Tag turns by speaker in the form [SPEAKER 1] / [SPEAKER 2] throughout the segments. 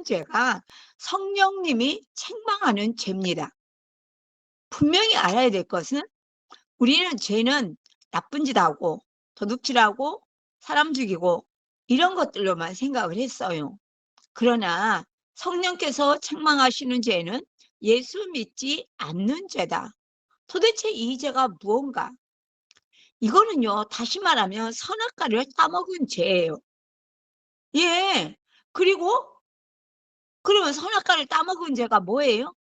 [SPEAKER 1] 하는 죄가 성령님이 책망하는 죄입니다. 분명히 알아야 될 것은 우리는 죄는 나쁜 짓 하고 도둑질하고 사람 죽이고 이런 것들로만 생각을 했어요. 그러나 성령께서 책망하시는 죄는 예수 믿지 않는 죄다. 도대체 이 죄가 무언가? 이거는요, 다시 말하면 선악과를 따먹은 죄예요. 예. 그리고 그러면 선악과를 따먹은 죄가 뭐예요?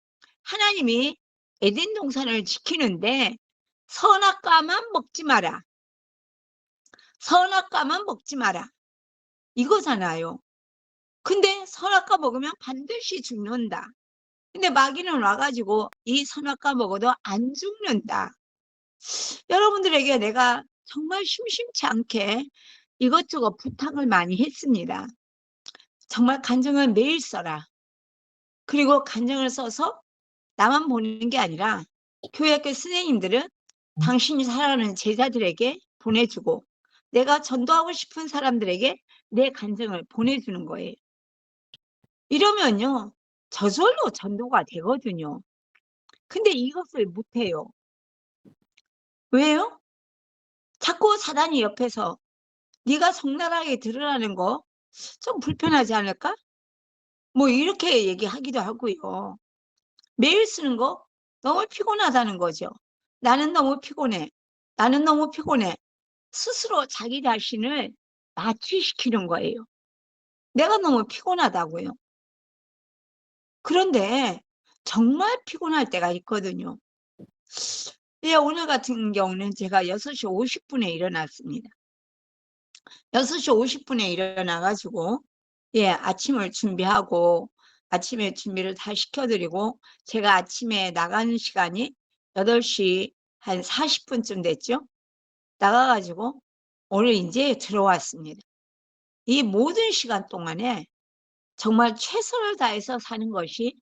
[SPEAKER 1] 하나님이 에덴 동산을 지키는데 선악과만 먹지 마라. 선악과만 먹지 마라. 이거잖아요. 근데 선악과 먹으면 반드시 죽는다. 근데 마귀는 와가지고 이 선악과 먹어도 안 죽는다. 여러분들에게 내가 정말 심심치 않게 이것저것 부탁을 많이 했습니다. 정말 간증을 매일 써라. 그리고 간증을 써서 나만 보는 게 아니라 교회학교 선생님들은 당신이 사랑하는 제자들에게 보내주고 내가 전도하고 싶은 사람들에게 내 간증을 보내주는 거예요. 이러면요, 저절로 전도가 되거든요. 근데 이것을 못해요. 왜요? 자꾸 사단이 옆에서 네가 적나라하게 들으라는 거 좀 불편하지 않을까? 뭐 이렇게 얘기하기도 하고요. 매일 쓰는 거 너무 피곤하다는 거죠. 나는 너무 피곤해. 나는 너무 피곤해. 스스로 자기 자신을 마취시키는 거예요. 내가 너무 피곤하다고요. 그런데 정말 피곤할 때가 있거든요. 예, 오늘 같은 경우는 제가 6시 50분에 일어났습니다. 6시 50분에 일어나가지고, 예, 아침을 준비하고, 아침에 준비를 다 시켜드리고, 제가 아침에 나가는 시간이 8시 한 40분쯤 됐죠? 나가가지고, 오늘 이제 들어왔습니다. 이 모든 시간 동안에 정말 최선을 다해서 사는 것이,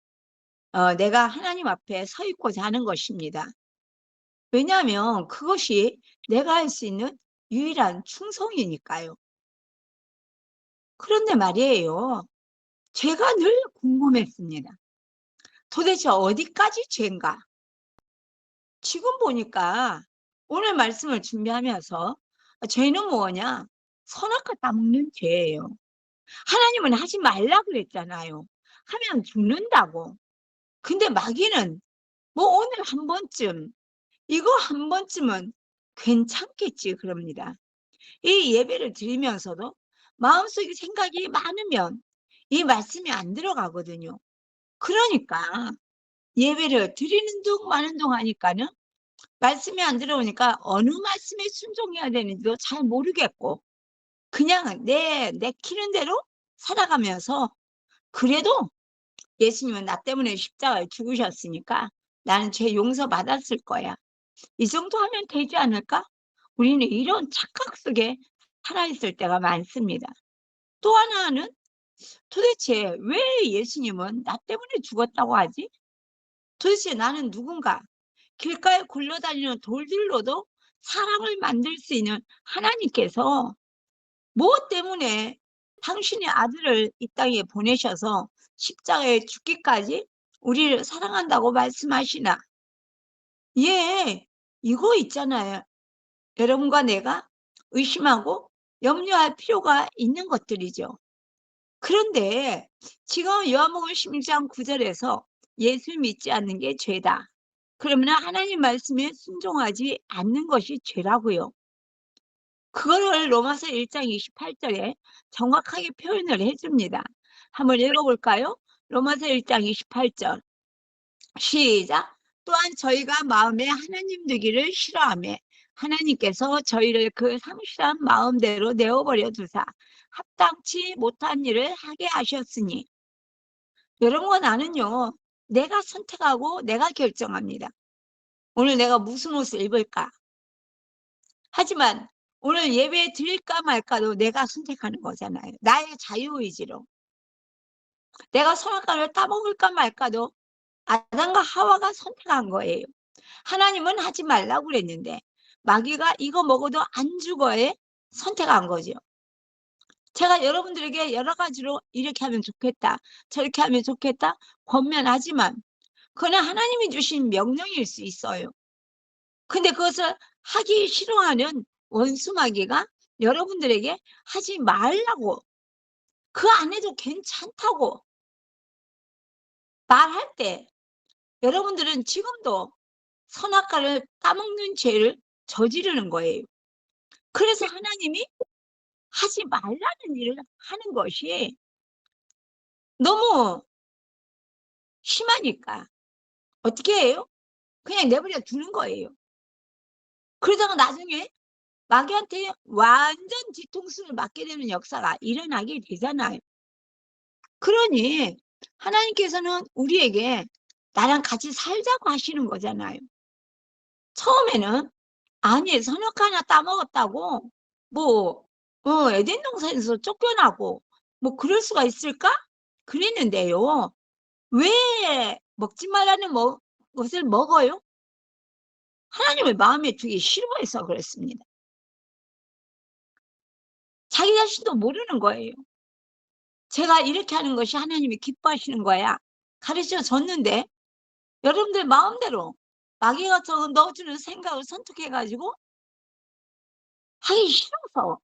[SPEAKER 1] 내가 하나님 앞에 서 있고자 하는 것입니다. 왜냐하면 그것이 내가 할 수 있는 유일한 충성이니까요. 그런데 말이에요. 죄가 늘 궁금했습니다. 도대체 어디까지 죄인가? 지금 보니까 오늘 말씀을 준비하면서 죄는 뭐냐? 선악과 따먹는 죄예요. 하나님은 하지 말라 그랬잖아요. 하면 죽는다고. 근데 마귀는 뭐 오늘 한 번쯤, 이거 한 번쯤은 괜찮겠지 그럽니다. 이 예배를 드리면서도 마음속에 생각이 많으면 이 말씀이 안 들어가거든요. 그러니까 예배를 드리는 둥 마는 둥 하니까는 말씀이 안 들어오니까 어느 말씀에 순종해야 되는지도 잘 모르겠고 그냥 내키는 대로 살아가면서 그래도 예수님은 나 때문에 십자가에 죽으셨으니까 나는 죄 용서받았을 거야. 이 정도 하면 되지 않을까? 우리는 이런 착각 속에 살아있을 때가 많습니다. 또 하나는 도대체 왜 예수님은 나 때문에 죽었다고 하지? 도대체 나는 누군가? 길가에 굴러다니는 돌들로도 사람을 만들 수 있는 하나님께서 무엇 때문에 당신의 아들을 이 땅에 보내셔서 십자가에 죽기까지 우리를 사랑한다고 말씀하시나? 예, 이거 있잖아요. 여러분과 내가 의심하고 염려할 필요가 있는 것들이죠. 그런데 지금 요한복음 16장 9절에서 예수 믿지 않는 게 죄다. 그러면 하나님 말씀에 순종하지 않는 것이 죄라고요. 그거를 로마서 1장 28절에 정확하게 표현을 해줍니다. 한번 읽어볼까요? 로마서 1장 28절 시작. 또한 저희가 마음에 하나님 되기를 싫어하며 하나님께서 저희를 그 상실한 마음대로 내어버려 두사 합당치 못한 일을 하게 하셨으니 여러분과 나는요 내가 선택하고 내가 결정합니다. 오늘 내가 무슨 옷을 입을까? 하지만 오늘 예배 드릴까 말까도 내가 선택하는 거잖아요. 나의 자유의지로. 내가 선악과를 따먹을까 말까도 아담과 하와가 선택한 거예요. 하나님은 하지 말라고 그랬는데 마귀가 이거 먹어도 안 죽어에 선택한 거죠. 제가 여러분들에게 여러 가지로 이렇게 하면 좋겠다, 저렇게 하면 좋겠다 권면하지만 그건 하나님이 주신 명령일 수 있어요. 근데 그것을 하기 싫어하는 원수 마귀가 여러분들에게 하지 말라고, 그 안 해도 괜찮다고 말할 때 여러분들은 지금도 선악과를 따먹는 죄를 저지르는 거예요. 그래서 하나님이 하지 말라는 일을 하는 것이 너무 심하니까 어떻게 해요? 그냥 내버려 두는 거예요. 그러다가 나중에 마귀한테 완전 뒤통수를 맞게 되는 역사가 일어나게 되잖아요. 그러니 하나님께서는 우리에게 나랑 같이 살자고 하시는 거잖아요. 처음에는 아니 선악 하나 따먹었다고 뭐 에덴 동산에서 쫓겨나고 뭐 그럴 수가 있을까? 그랬는데요. 왜 먹지 말라는 것을 먹어요? 하나님을 마음에 두기 싫어해서 그랬습니다. 자기 자신도 모르는 거예요. 제가 이렇게 하는 것이 하나님이 기뻐하시는 거야 가르쳐 줬는데 여러분들 마음대로 마귀가 넣어주는 생각을 선택해가지고 하기 싫어서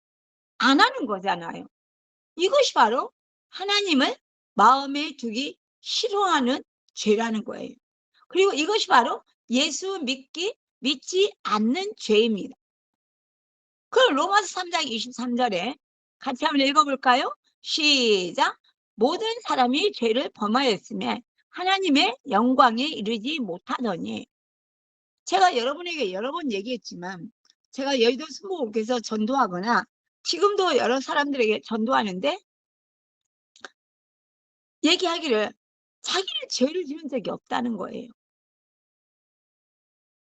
[SPEAKER 1] 안 하는 거잖아요. 이것이 바로 하나님을 마음에 두기 싫어하는 죄라는 거예요. 그리고 이것이 바로 예수 믿지 않는 죄입니다. 그럼 로마서 3장 23절에 같이 한번 읽어볼까요? 시작. 모든 사람이 죄를 범하였으며 하나님의 영광에 이르지 못하더니. 제가 여러분에게 여러 번 얘기했지만 제가 여의도 순복음교회에서 전도하거나 지금도 여러 사람들에게 전도하는데 얘기하기를 자기는 죄를 지은 적이 없다는 거예요.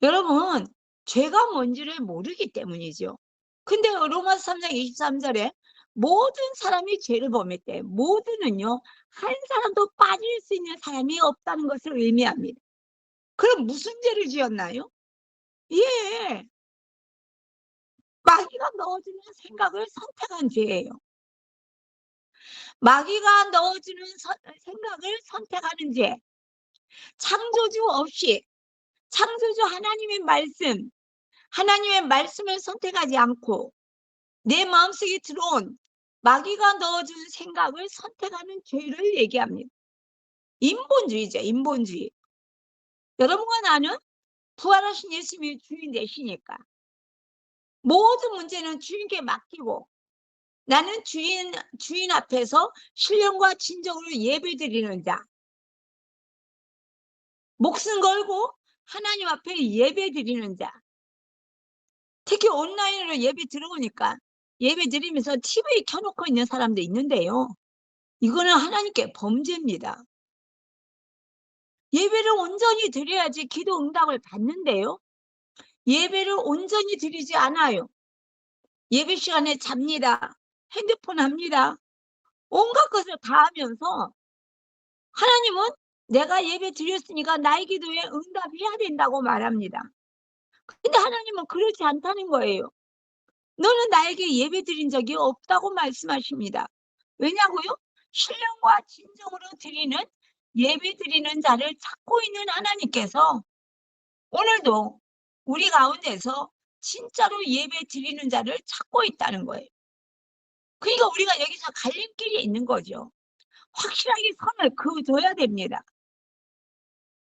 [SPEAKER 1] 여러분 죄가 뭔지를 모르기 때문이죠. 근데 로마서 3장 23절에 모든 사람이 죄를 범했대. 모든은요 한 사람도 빠질 수 있는 사람이 없다는 것을 의미합니다. 그럼 무슨 죄를 지었나요? 예, 마귀가 넣어주는 생각을 선택한 죄예요. 마귀가 넣어주는 생각을 선택하는 죄. 창조주 없이 창조주 하나님의 말씀을 선택하지 않고 내 마음속에 들어온 마귀가 넣어준 생각을 선택하는 죄를 얘기합니다. 인본주의죠. 인본주의. 여러분과 나는 부활하신 예수님이 주인 되시니까 모든 문제는 주인께 맡기고 나는 주인 앞에서 신령과 진정으로 예배드리는 자, 목숨 걸고 하나님 앞에 예배드리는 자. 특히 온라인으로 예배 들어오니까 예배 드리면서 TV 켜놓고 있는 사람도 있는데요. 이거는 하나님께 범죄입니다. 예배를 온전히 드려야지 기도 응답을 받는데요. 예배를 온전히 드리지 않아요. 예배 시간에 잡니다. 핸드폰 합니다. 온갖 것을 다 하면서 하나님은 내가 예배 드렸으니까 나의 기도에 응답해야 된다고 말합니다. 근데 하나님은 그렇지 않다는 거예요. 너는 나에게 예배 드린 적이 없다고 말씀하십니다. 왜냐고요? 신령과 진정으로 드리는 예배 드리는 자를 찾고 있는 하나님께서 오늘도 우리 가운데서 진짜로 예배 드리는 자를 찾고 있다는 거예요. 그러니까 우리가 여기서 갈림길이 있는 거죠. 확실하게 선을 그어줘야 됩니다.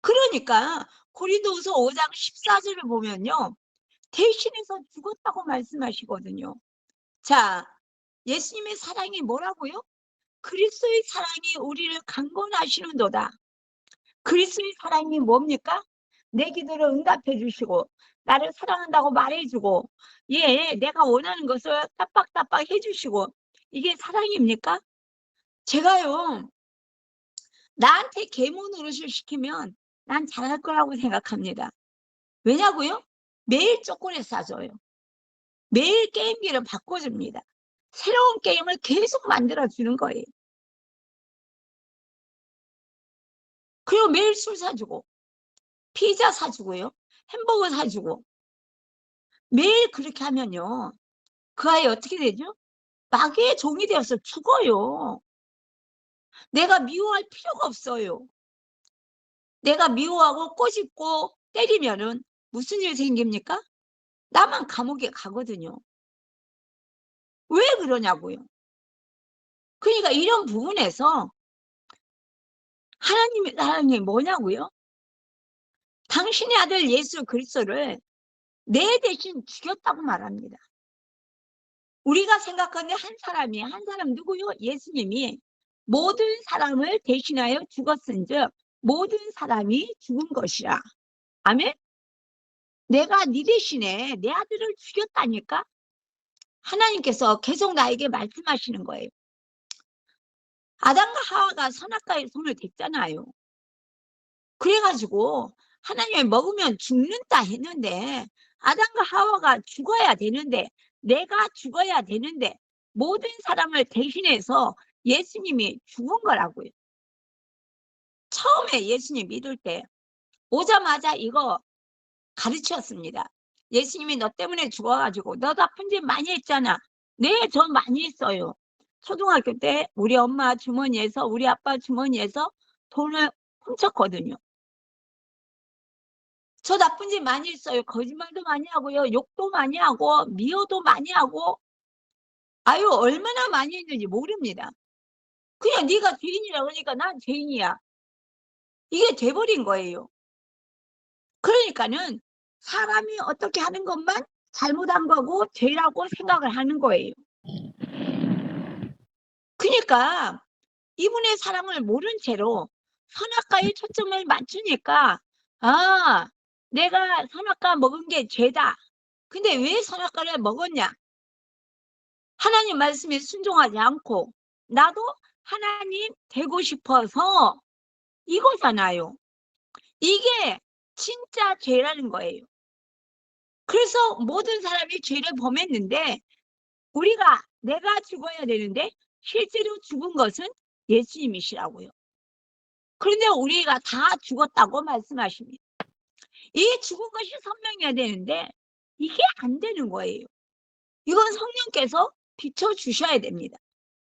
[SPEAKER 1] 그러니까 고린도후서 5장 14절을 보면요. 대신해서 죽었다고 말씀하시거든요. 자, 예수님의 사랑이 뭐라고요? 그리스도의 사랑이 우리를 강권하시는도다. 그리스도의 사랑이 뭡니까? 내 기도를 응답해 주시고 나를 사랑한다고 말해주고 내가 원하는 것을 따박따박 해주시고 이게 사랑입니까? 제가요 나한테 계모 노릇을 시키면 난 잘할 거라고 생각합니다. 왜냐고요? 매일 초콜릿 사줘요. 매일 게임기를 바꿔줍니다. 새로운 게임을 계속 만들어주는 거예요. 그리고 매일 술 사주고 피자 사주고요. 햄버거 사주고 매일 그렇게 하면요. 그 아이 어떻게 되죠? 마귀의 종이 되어서 죽어요. 내가 미워할 필요가 없어요. 내가 미워하고 꼬집고 때리면은 무슨 일 생깁니까? 나만 감옥에 가거든요. 왜 그러냐고요. 그러니까 이런 부분에서 하나님의 사랑이 뭐냐고요? 당신의 아들 예수 그리스도를 내 대신 죽였다고 말합니다. 우리가 생각하는데 한 사람 누구요? 예수님이 모든 사람을 대신하여 죽었은즉 모든 사람이 죽은 것이라. 아멘? 내가 네 대신에 내 아들을 죽였다니까? 하나님께서 계속 나에게 말씀하시는 거예요. 아담과 하와가 선악과에 손을 댔잖아요. 그래가지고 하나님이 먹으면 죽는다 했는데 아담과 하와가 죽어야 되는데 내가 죽어야 되는데 모든 사람을 대신해서 예수님이 죽은 거라고요. 처음에 예수님 믿을 때 오자마자 이거 가르쳤습니다. 예수님이 너 때문에 죽어가지고 너 나쁜 짓 많이 했잖아. 네, 저 많이 했어요. 초등학교 때 우리 엄마 주머니에서 우리 아빠 주머니에서 돈을 훔쳤거든요. 저 나쁜 짓 많이 했어요. 거짓말도 많이 하고요. 욕도 많이 하고 미워도 많이 하고 아유 얼마나 많이 했는지 모릅니다. 그냥 네가 죄인이라 그러니까 난 죄인이야. 이게 돼버린 거예요. 그러니까는 사람이 어떻게 하는 것만 잘못한 거고 죄라고 생각을 하는 거예요. 그러니까 이분의 사랑을 모른 채로 선악과에 초점을 맞추니까 아, 내가 선악과 먹은 게 죄다. 근데 왜 선악과를 먹었냐? 하나님 말씀에 순종하지 않고 나도 하나님 되고 싶어서 이거잖아요. 이게 진짜 죄라는 거예요. 그래서 모든 사람이 죄를 범했는데 내가 죽어야 되는데 실제로 죽은 것은 예수님이시라고요. 그런데 우리가 다 죽었다고 말씀하십니다. 이 죽은 것이 선명해야 되는데 이게 안 되는 거예요. 이건 성령께서 비춰주셔야 됩니다.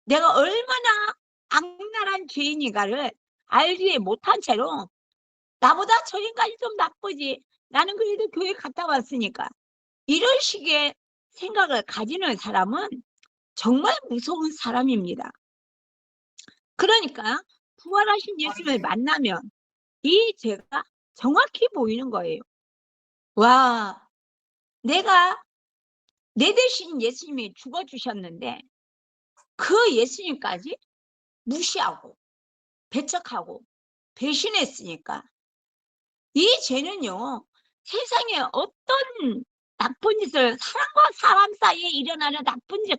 [SPEAKER 1] 내가 얼마나 악랄한 죄인인가를 알지 못한 채로 나보다 저 인간이 좀 나쁘지. 나는 그래도 교회 갔다 왔으니까. 이런 식의 생각을 가지는 사람은 정말 무서운 사람입니다. 그러니까 부활하신 예수님을 만나면 이 죄가 정확히 보이는 거예요. 와, 내가 내 대신 예수님이 죽어주셨는데 그 예수님까지 무시하고 배척하고 배신했으니까 이 죄는요, 세상에 어떤 나쁜 짓을 사람과 사람 사이에 일어나는 나쁜 짓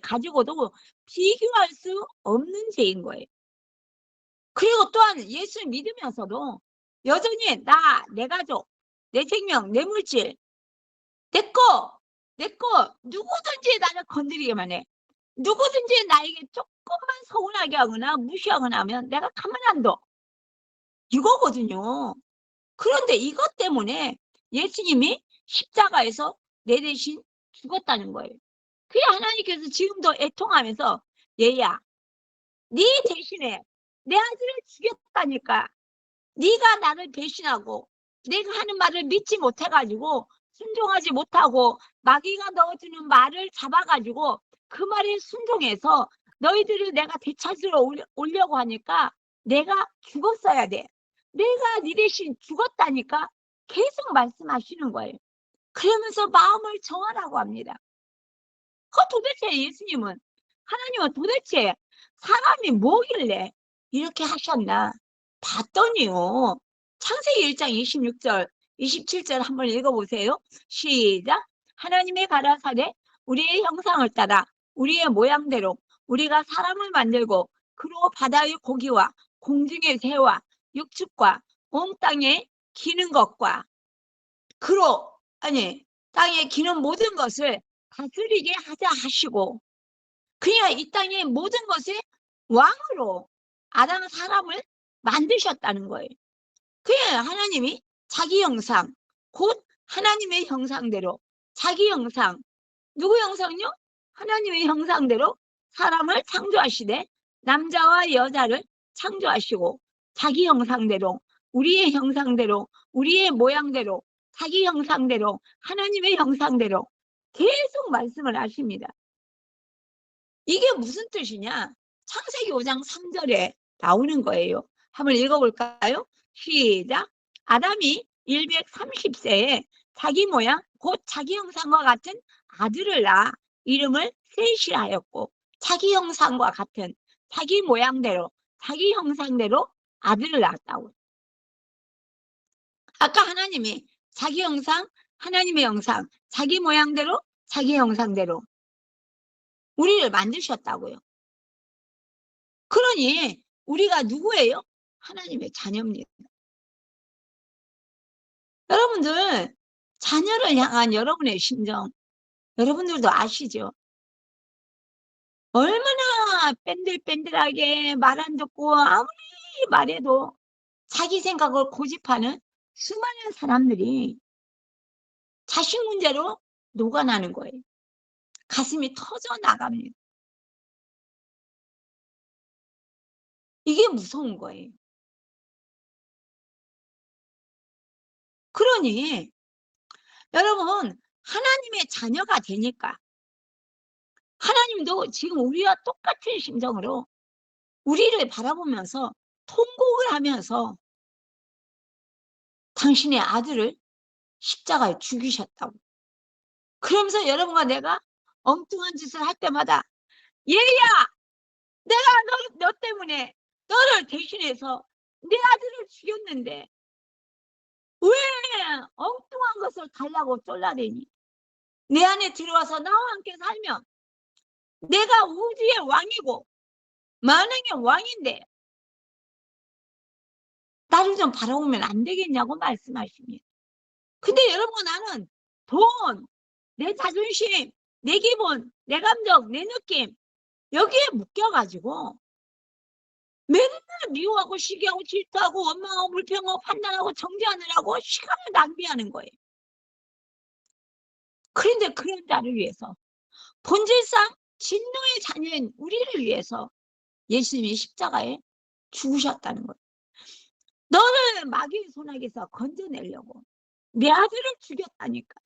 [SPEAKER 1] 가지고도 비교할 수 없는 죄인 거예요. 그리고 또한 예수 믿으면서도 여전히 내 가족, 내 생명, 내 물질, 내 거 누구든지 나를 건드리기만 해. 누구든지 나에게 조금만 서운하게 하거나 무시하거나 하면 내가 가만 안 둬. 이거거든요. 그런데 이것 때문에 예수님이 십자가에서 내 대신 죽었다는 거예요. 그게 하나님께서 지금도 애통하면서 얘야, 네 대신에 내 아들을 죽였다니까. 네가 나를 배신하고 내가 하는 말을 믿지 못해가지고 순종하지 못하고 마귀가 넣어주는 말을 잡아가지고 그 말에 순종해서 너희들을 내가 되찾으러 오려고 하니까 내가 죽었어야 돼. 내가 네 대신 죽었다니까 계속 말씀하시는 거예요. 그러면서 마음을 정하라고 합니다. 도대체 예수님은 하나님은 도대체 사람이 뭐길래 이렇게 하셨나 봤더니요. 창세기 1장 26절 27절 한번 읽어보세요. 시작. 하나님의 가라사대 우리의 형상을 따라 우리의 모양대로 우리가 사람을 만들고 그로 바다의 고기와 공중의 새와 육축과 온 땅에 기는 것과 땅에 기는 모든 것을 다스리게 하자 하시고 그냥 이 땅의 모든 것의 왕으로 아담 사람을 만드셨다는 거예요. 그냥 하나님이 자기 형상, 곧 하나님의 형상대로 자기 형상, 누구 형상요? 하나님의 형상대로 사람을 창조하시되 남자와 여자를 창조하시고 자기 형상대로 우리의 형상대로 우리의 모양대로 자기 형상대로 하나님의 형상대로 계속 말씀을 하십니다. 이게 무슨 뜻이냐? 창세기 5장 3절에 나오는 거예요. 한번 읽어볼까요? 시작. 아담이 130세에 자기 모양 곧 자기 형상과 같은 아들을 낳아 이름을 셋이라 하였고 자기 형상과 같은 자기 모양대로 자기 형상대로 아들을 낳았다고. 아까 하나님이 자기 형상, 하나님의 형상, 자기 모양대로 자기 형상대로 우리를 만드셨다고요. 그러니 우리가 누구예요? 하나님의 자녀입니다. 여러분들 자녀를 향한 여러분의 심정 여러분들도 아시죠? 얼마나 뺀들뺀들하게 말 안 듣고 아무리 말해도 자기 생각을 고집하는 수많은 사람들이 자식 문제로 녹아나는 거예요. 가슴이 터져 나갑니다. 이게 무서운 거예요. 그러니 여러분 하나님의 자녀가 되니까 하나님도 지금 우리와 똑같은 심정으로 우리를 바라보면서 통곡을 하면서 당신의 아들을 십자가에 죽이셨다고. 그러면서 여러분과 내가 엉뚱한 짓을 할 때마다 얘야 내가 너 때문에 너를 대신해서 내 아들을 죽였는데 왜 엉뚱한 것을 달라고 쫄라대니? 내 안에 들어와서 나와 함께 살면 내가 우주의 왕이고 만왕의 왕인데 나를 좀 바라보면 안 되겠냐고 말씀하십니다. 근데 여러분 나는 돈, 내 자존심, 내 기분, 내 감정, 내 느낌 여기에 묶여가지고 맨날 미워하고 시기하고 질투하고 원망하고 불평하고 판단하고 정죄하느라고 시간을 낭비하는 거예요. 그런데 그런 자를 위해서 본질상 진노의 자녀인 우리를 위해서 예수님이 십자가에 죽으셨다는 거예요. 너를 마귀의 손아귀에서 건져내려고 내 아들을 죽였다니까.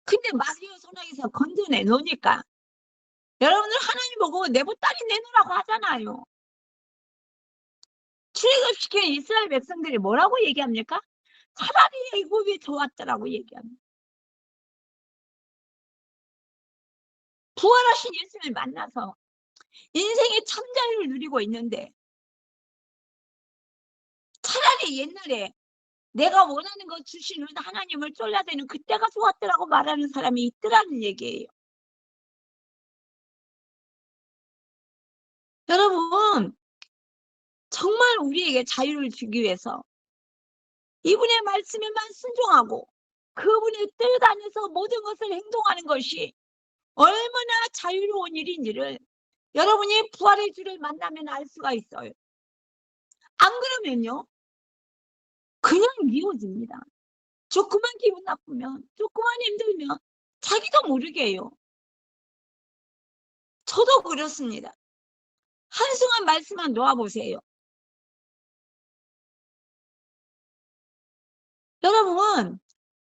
[SPEAKER 1] 근데 마귀의 손아귀에서 건져내 놓으니까 여러분들 하나님 보고 내 보따리 내놓으라고 하잖아요. 출애굽시킨 이스라엘 백성들이 뭐라고 얘기합니까? 차라리 애굽이 좋았더라고 얘기합니다. 부활하신 예수님을 만나서 인생의 참자유를 누리고 있는데 차라리 옛날에 내가 원하는 거 주시는 하나님을 쫄라대는 그때가 좋았더라고 말하는 사람이 있더라는 얘기예요. 여러분 정말 우리에게 자유를 주기 위해서 이분의 말씀에만 순종하고 그분의 뜻 안에서 모든 것을 행동하는 것이 얼마나 자유로운 일인지를 여러분이 부활의 주를 만나면 알 수가 있어요. 안 그러면요 그냥 미워집니다. 조금만 기분 나쁘면 조금만 힘들면 자기도 모르게 해요. 저도 그렇습니다. 한순간 말씀만 놓아보세요. 여러분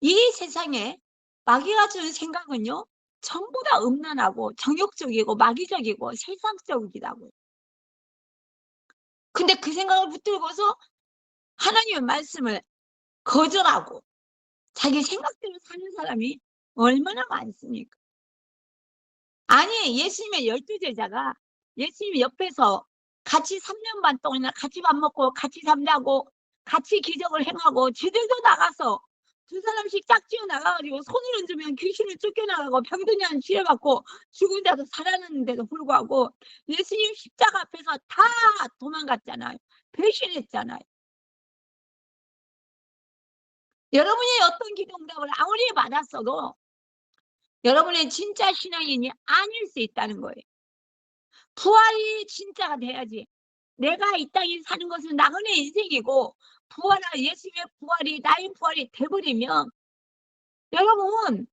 [SPEAKER 1] 이 세상에 마귀가 주는 생각은요 전부 다 음란하고 정욕적이고 마귀적이고 세상적이라고요. 근데 그 생각을 붙들고서 하나님의 말씀을 거절하고 자기 생각대로 사는 사람이 얼마나 많습니까? 아니 예수님의 12제자가 예수님 옆에서 같이 3년 반 동안이나 같이 밥 먹고 같이 잠자고 같이 기적을 행하고 지들도 나가서 두 사람씩 짝지어 나가가지고 손을 얹으면 귀신을 쫓겨나가고 병든이한 치료받고 죽은 자도 살아났는데도 불구하고 예수님 십자가 앞에서 다 도망갔잖아요. 배신했잖아요. 여러분이 어떤 기도응답을 아무리 받았어도 여러분의 진짜 신앙인이 아닐 수 있다는 거예요. 부활이 진짜가 돼야지. 내가 이 땅에 사는 것은 나그네 인생이고 부활한 예수님의 부활이 나의 부활이 돼버리면 여러분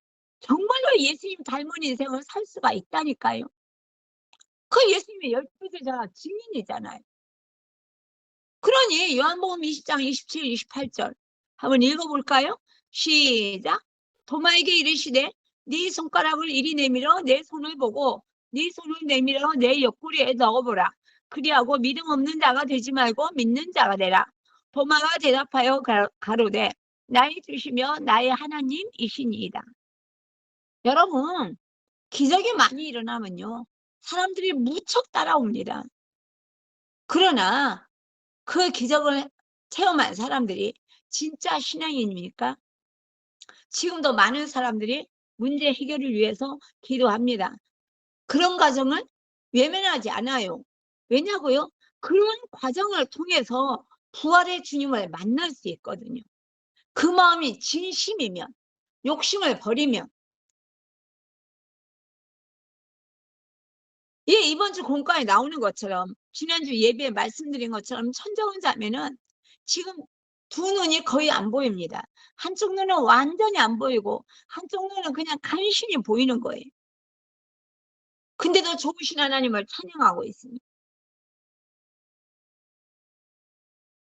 [SPEAKER 1] 정말로 예수님 닮은 인생을 살 수가 있다니까요. 그 예수님의 12 제자가 증인이잖아요. 그러니 요한복음 20장 27, 28절 한번 읽어볼까요? 시작. 도마에게 이르시되 네 손가락을 이리 내밀어 내 손을 보고 네 손을 내밀어 내 옆구리에 넣어보라. 그리하고 믿음 없는 자가 되지 말고 믿는 자가 되라. 도마가 대답하여 가로되 나의 주시며 나의 하나님이시니이다. 여러분, 기적이 많이 일어나면요 사람들이 무척 따라옵니다. 그러나 그 기적을 체험한 사람들이 진짜 신앙인입니까? 지금도 많은 사람들이 문제 해결을 위해서 기도합니다. 그런 과정을 외면하지 않아요. 왜냐고요? 그런 과정을 통해서 부활의 주님을 만날 수 있거든요. 그 마음이 진심이면, 욕심을 버리면. 예, 이번 주 공과에 나오는 것처럼 지난주 예배에 말씀드린 것처럼 천정자매는 지금 두 눈이 거의 안 보입니다. 한쪽 눈은 완전히 안 보이고 한쪽 눈은 그냥 간신히 보이는 거예요. 근데도 좋으신 하나님을 찬양하고 있습니다.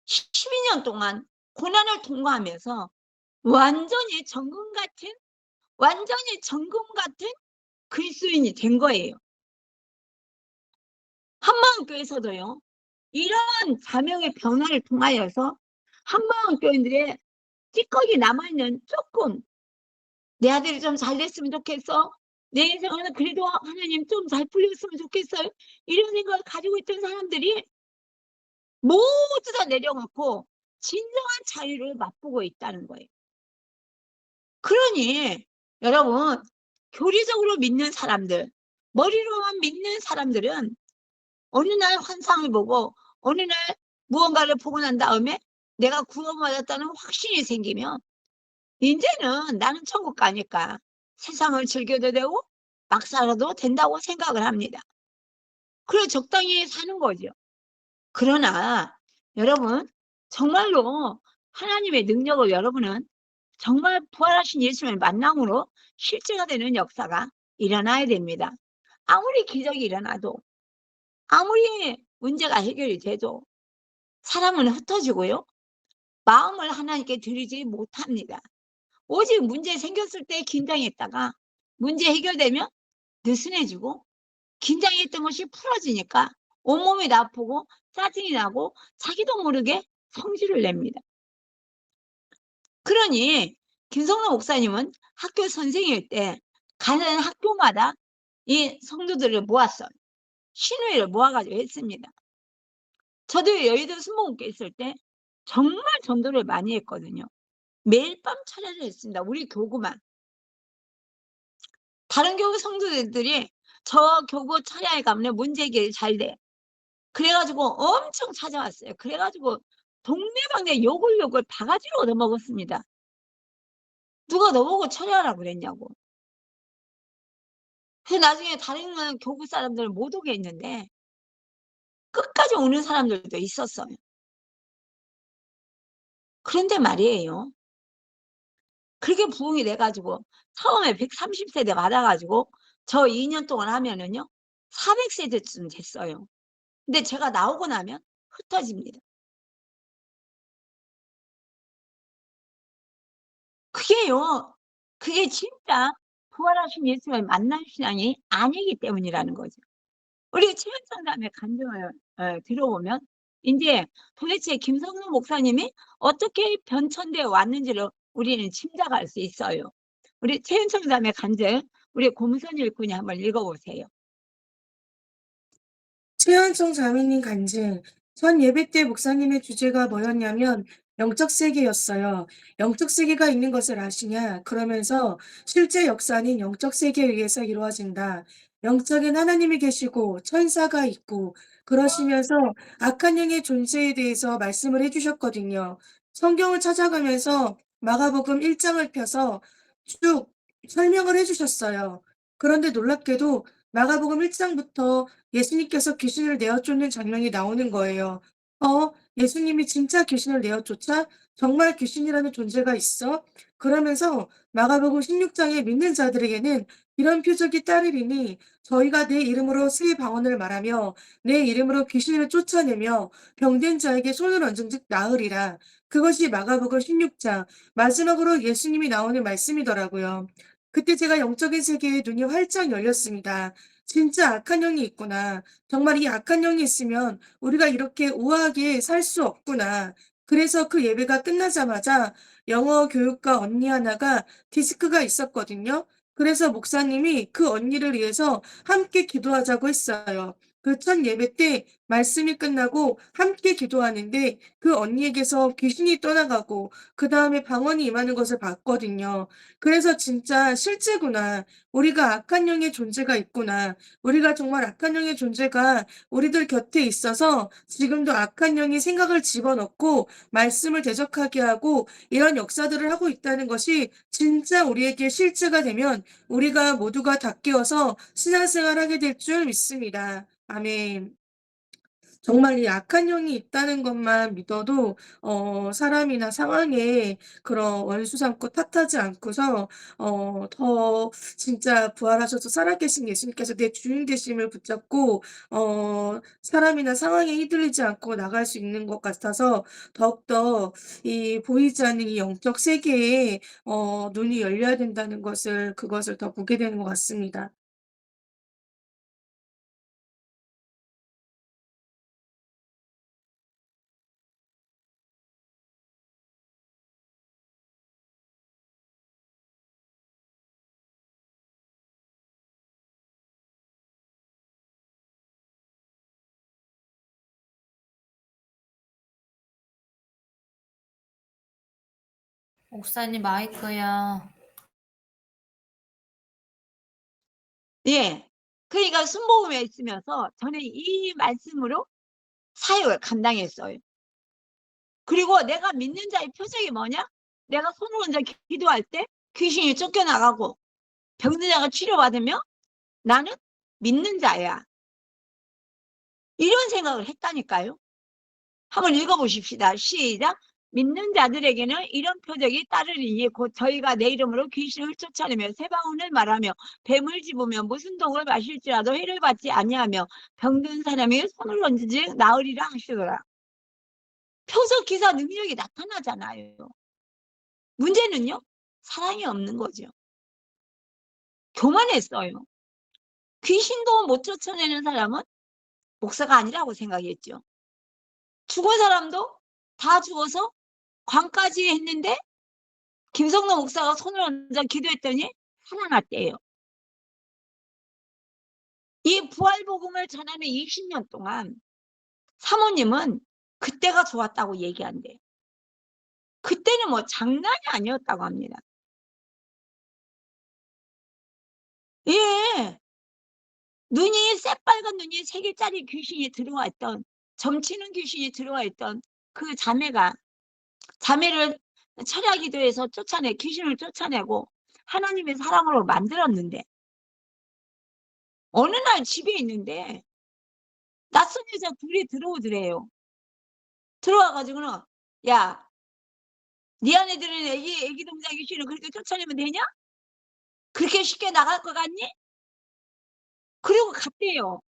[SPEAKER 1] 12년 동안 고난을 통과하면서 완전히 정금 같은 그리스도인이 된 거예요. 한마음교회에서도요. 이런 자명의 변화를 통하여서 한마음교인들의 찌꺼기 남아있는 조금 내 아들이 좀 잘 됐으면 좋겠어. 내 인생은 그래도 하나님 좀 잘 풀렸으면 좋겠어요. 이런 생각을 가지고 있던 사람들이 모두 다 내려놓고 진정한 자유를 맛보고 있다는 거예요. 그러니 여러분, 교리적으로 믿는 사람들, 머리로만 믿는 사람들은 어느 날 환상을 보고 어느 날 무언가를 보고 난 다음에 내가 구원받았다는 확신이 생기면 이제는 나는 천국 가니까 세상을 즐겨도 되고 막 살아도 된다고 생각을 합니다. 그래서 적당히 사는 거죠. 그러나 여러분, 정말로 하나님의 능력을 여러분은 정말 부활하신 예수님의 만남으로 실제가 되는 역사가 일어나야 됩니다. 아무리 기적이 일어나도, 아무리 문제가 해결이 돼도 사람은 흩어지고요. 마음을 하나님께 드리지 못합니다. 오직 문제 생겼을 때 긴장했다가 문제 해결되면 느슨해지고, 긴장했던 것이 풀어지니까 온몸이 아프고 짜증이 나고 자기도 모르게 성질을 냅니다. 그러니 김성로 목사님은 학교 선생일 때 가는 학교마다 이 성도들을 모았어요. 신우이를 모아가지고 했습니다. 저도 여의도 순복음교회 있을 때 정말 전도를 많이 했거든요. 매일 밤 철야를 했습니다. 우리 교구만. 다른 교구 성도들이 저 교구 철야에 가면 문제 해결이 잘 돼. 그래가지고 엄청 찾아왔어요. 그래가지고 동네방네 욕을 바가지로 얻어먹었습니다. 누가 너보고 철야하라고 그랬냐고. 그래서 나중에 다른 교구 사람들 못 오게 했는데 끝까지 오는 사람들도 있었어요. 그런데 말이에요. 그렇게 부흥이 돼가지고 처음에 130세대 받아가지고 저 2년 동안 하면은요 400세대쯤 됐어요. 근데 제가 나오고 나면 흩어집니다. 그게 진짜 부활하신 예수님을 만난 신앙이 아니기 때문이라는 거죠. 우리 최현성담의 간증을 들어보면 이제 도대체 김성근 목사님이 어떻게 변천대에 왔는지를 우리는 짐작할 수 있어요. 우리 최현성담의 간증, 우리 곰선 일꾼이 한번 읽어보세요.
[SPEAKER 2] 최현성 자매님 간증. 전 예배 때 목사님의 주제가 뭐였냐면 영적 세계였어요. 영적 세계가 있는 것을 아시냐? 그러면서 실제 역사는 영적 세계에 의해서 이루어진다. 영적인 하나님이 계시고 천사가 있고 그러시면서 악한 영의 존재에 대해서 말씀을 해주셨거든요. 성경을 찾아가면서 마가복음 1장을 펴서 쭉 설명을 해주셨어요. 그런데 놀랍게도 마가복음 1장부터 예수님께서 귀신을 내어쫓는 장면이 나오는 거예요. 예수님이 진짜 귀신을 내어 쫓아? 정말 귀신이라는 존재가 있어? 그러면서 마가복음 16장에 믿는 자들에게는 이런 표적이 따르리니 저희가 내 이름으로 새 방언을 말하며 내 이름으로 귀신을 쫓아내며 병든 자에게 손을 얹은즉 나으리라. 그것이 마가복음 16장 마지막으로 예수님이 나오는 말씀이더라고요. 그때 제가 영적인 세계에 눈이 활짝 열렸습니다. 진짜 악한 영이 있구나. 정말 이 악한 영이 있으면 우리가 이렇게 우아하게 살 수 없구나. 그래서 그 예배가 끝나자마자 영어 교육과 언니 하나가 디스크가 있었거든요. 그래서 목사님이 그 언니를 위해서 함께 기도하자고 했어요. 그 첫 예배 때 말씀이 끝나고 함께 기도하는데 그 언니에게서 귀신이 떠나가고 그 다음에 방언이 임하는 것을 봤거든요. 그래서 진짜 실제구나. 우리가 악한 영의 존재가 있구나. 우리가 정말 악한 영의 존재가 우리들 곁에 있어서 지금도 악한 영이 생각을 집어넣고 말씀을 대적하게 하고 이런 역사들을 하고 있다는 것이 진짜 우리에게 실제가 되면 우리가 모두가 다 깨어서 신앙생활 하게 될 줄 믿습니다. 아멘. 정말 이 악한 영이 있다는 것만 믿어도 사람이나 상황에 그런 원수 삼고 탓하지 않고서 더 진짜 부활하셔서 살아계신 예수님께서 내 주인 되심을 붙잡고 사람이나 상황에 휘둘리지 않고 나갈 수 있는 것 같아서 더욱더 이 보이지 않는 이 영적 세계에 눈이 열려야 된다는 것을 그것을 더 보게 되는 것 같습니다.
[SPEAKER 3] 목사님 마이크야.
[SPEAKER 1] 예. 그러니까 순복음에 있으면서 저는 이 말씀으로 사역을 감당했어요. 그리고 내가 믿는 자의 표적이 뭐냐? 내가 손을 얹어 기도할 때 귀신이 쫓겨나가고 병든 자가 치료받으며 나는 믿는 자야. 이런 생각을 했다니까요. 한번 읽어보십시다. 시작. 믿는 자들에게는 이런 표적이 따르리니 곧 저희가 내 이름으로 귀신을 쫓아내며 새 방언을 말하며 뱀을 집으며 무슨 독을 마실지라도 해를 받지 아니하며 병든 사람이 손을 얹은즉 나으리라 하시더라. 표적 기사 능력이 나타나잖아요. 문제는요, 사랑이 없는 거죠. 교만했어요. 귀신도 못 쫓아내는 사람은 목사가 아니라고 생각했죠. 죽은 사람도 다 죽어서 관까지 했는데 김성노 목사가 손을 얹어 기도했더니 살아났대요. 이 부활복음을 전하는 20년 동안 사모님은 그때가 좋았다고 얘기한대요. 그때는 뭐 장난이 아니었다고 합니다. 예. 눈이 새빨간 눈이 3개짜리 귀신이 들어와 있던, 점치는 귀신이 들어와 있던 그 자매를 철야 기도해서 귀신을 쫓아내고 하나님의 사랑으로 만들었는데 어느 날 집에 있는데 낯선 여자 둘이 들어오더래요. 들어와가지고는 야, 네 아내들은 애기 동자 귀신을 그렇게 쫓아내면 되냐? 그렇게 쉽게 나갈 것 같니? 그리고 갔대요.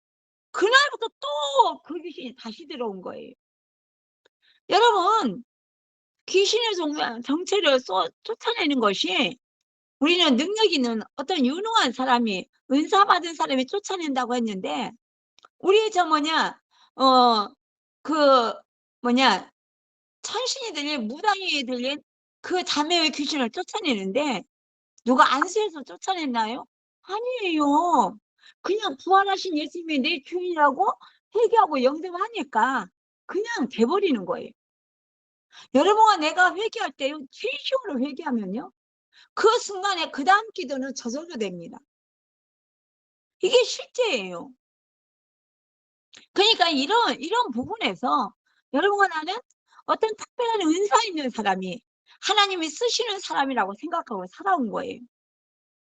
[SPEAKER 1] 그날부터 또 그 귀신이 다시 들어온 거예요. 여러분, 귀신의 정체를 쫓아내는 것이 우리는 능력 있는 어떤 유능한 사람이 은사 받은 사람이 쫓아낸다고 했는데 우리 어, 그 천신이 들린 무당이 들린 그 자매의 귀신을 쫓아내는데 누가 안수해서 쫓아냈나요? 아니에요. 그냥 부활하신 예수님이 내 주인이라고 회개하고 영접하니까 그냥 돼버리는 거예요. 여러분과 내가 회개할 때요, 진심으로 회개하면요, 그 순간에 그 다음 기도는 저절로 됩니다. 이게 실제예요. 그러니까 이런 부분에서 여러분과 나는 어떤 특별한 은사 있는 사람이 하나님이 쓰시는 사람이라고 생각하고 살아온 거예요.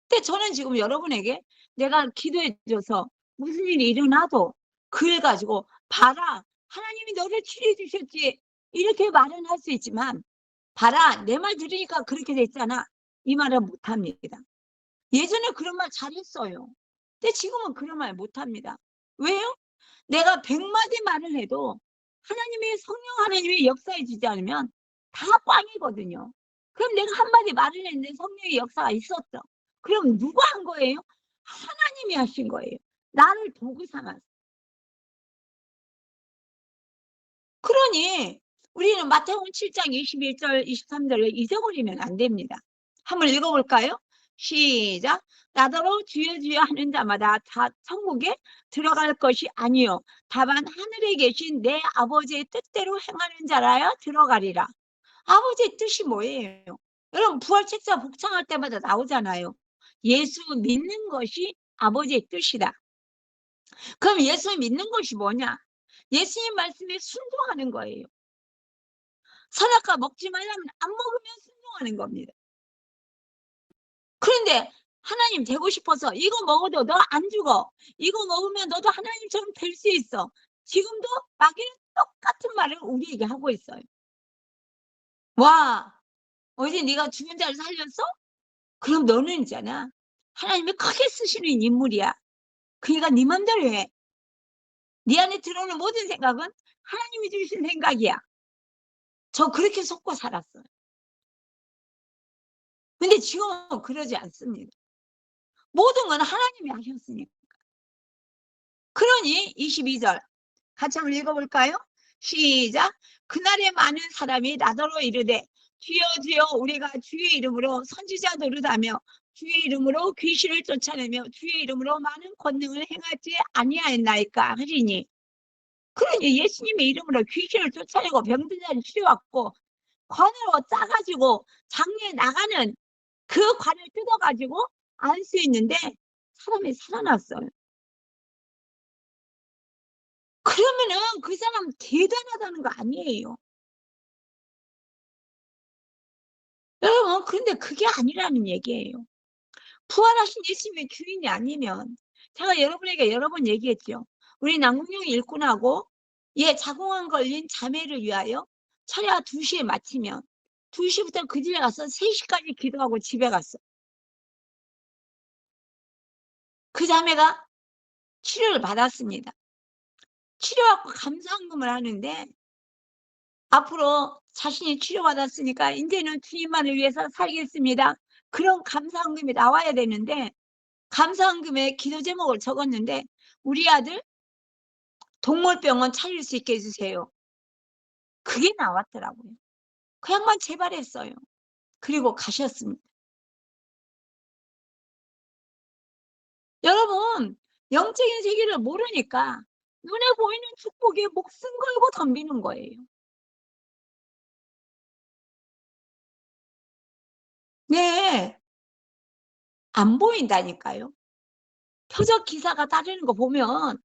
[SPEAKER 1] 근데 저는 지금 여러분에게 내가 기도해줘서 무슨 일이 일어나도 그래 가지고 봐라, 하나님이 너를 치료해 주셨지. 이렇게 말은 할 수 있지만 봐라 내 말 들으니까 그렇게 됐잖아. 이 말은 못합니다. 예전에 그런 말 잘했어요. 근데 지금은 그런 말 못합니다. 왜요? 내가 100마디 말을 해도 하나님의 성령 하나님의 역사해 주지 않으면 다 꽝이거든요. 그럼 내가 한마디 말을 했는데 성령의 역사가 있었어. 그럼 누가 한 거예요? 하나님이 하신 거예요. 나를 도구 삼아서. 그러니 우리는 마태복음 7장 21절 23절을 잊어버리면 안 됩니다. 한번 읽어볼까요? 시작. 나더러 주여 주여 하는 자마다 다 천국에 들어갈 것이 아니요 다만 하늘에 계신 내 아버지의 뜻대로 행하는 자라야 들어가리라. 아버지의 뜻이 뭐예요? 여러분 부활책자 복창할 때마다 나오잖아요. 예수 믿는 것이 아버지의 뜻이다. 그럼 예수 믿는 것이 뭐냐? 예수님 말씀에 순종하는 거예요. 선악과 먹지 말라면 안 먹으면 순종하는 겁니다. 그런데 하나님 되고 싶어서 이거 먹어도 너 안 죽어. 이거 먹으면 너도 하나님처럼 될 수 있어. 지금도 마귀는 똑같은 말을 우리에게 하고 있어요. 와, 어제 네가 죽은 자를 살렸어? 그럼 너는 있잖아. 하나님이 크게 쓰시는 인물이야. 그러니까 네 맘대로 해. 네 안에 들어오는 모든 생각은 하나님이 주신 생각이야. 저 그렇게 속고 살았어요. 근데 지금은 그러지 않습니다. 모든 건 하나님이 하셨으니까. 그러니 22절 같이 한번 읽어볼까요? 시작. 그날에 많은 사람이 나더러 이르되 주여 주여 우리가 주의 이름으로 선지자 노릇하며 주의 이름으로 귀신을 쫓아내며 주의 이름으로 많은 권능을 행하지 아니하였나이까 하리니. 그러니 예수님의 이름으로 귀신을 쫓아내고 병든 자를 치료받고 관으로 짜가지고 장례에 나가는 그 관을 뜯어가지고 알 수 있는데 사람이 살아났어요. 그러면은 그 사람 대단하다는 거 아니에요. 여러분, 그런데 그게 아니라는 얘기예요. 부활하신 예수님의 주인이 아니면 제가 여러분에게 여러 번 얘기했죠. 우리 남궁영 일꾼하고 자궁암 걸린 자매를 위하여 철야 2시에 마치면 2시부터 그 집에 가서 3시까지 기도하고 집에 갔어. 그 자매가 치료를 받았습니다. 치료받고 감사헌금을 하는데 앞으로 자신이 치료받았으니까 이제는 주님만을 위해서 살겠습니다. 그런 감사헌금이 나와야 되는데 감사헌금에 기도 제목을 적었는데 우리 아들 동물병원 차릴 수 있게 해주세요. 그게 나왔더라고요. 그 양반 제발했어요. 그리고 가셨습니다. 여러분 영적인 세계를 모르니까 눈에 보이는 축복에 목숨 걸고 덤비는 거예요. 네, 안 보인다니까요. 표적 기사가 따르는 거 보면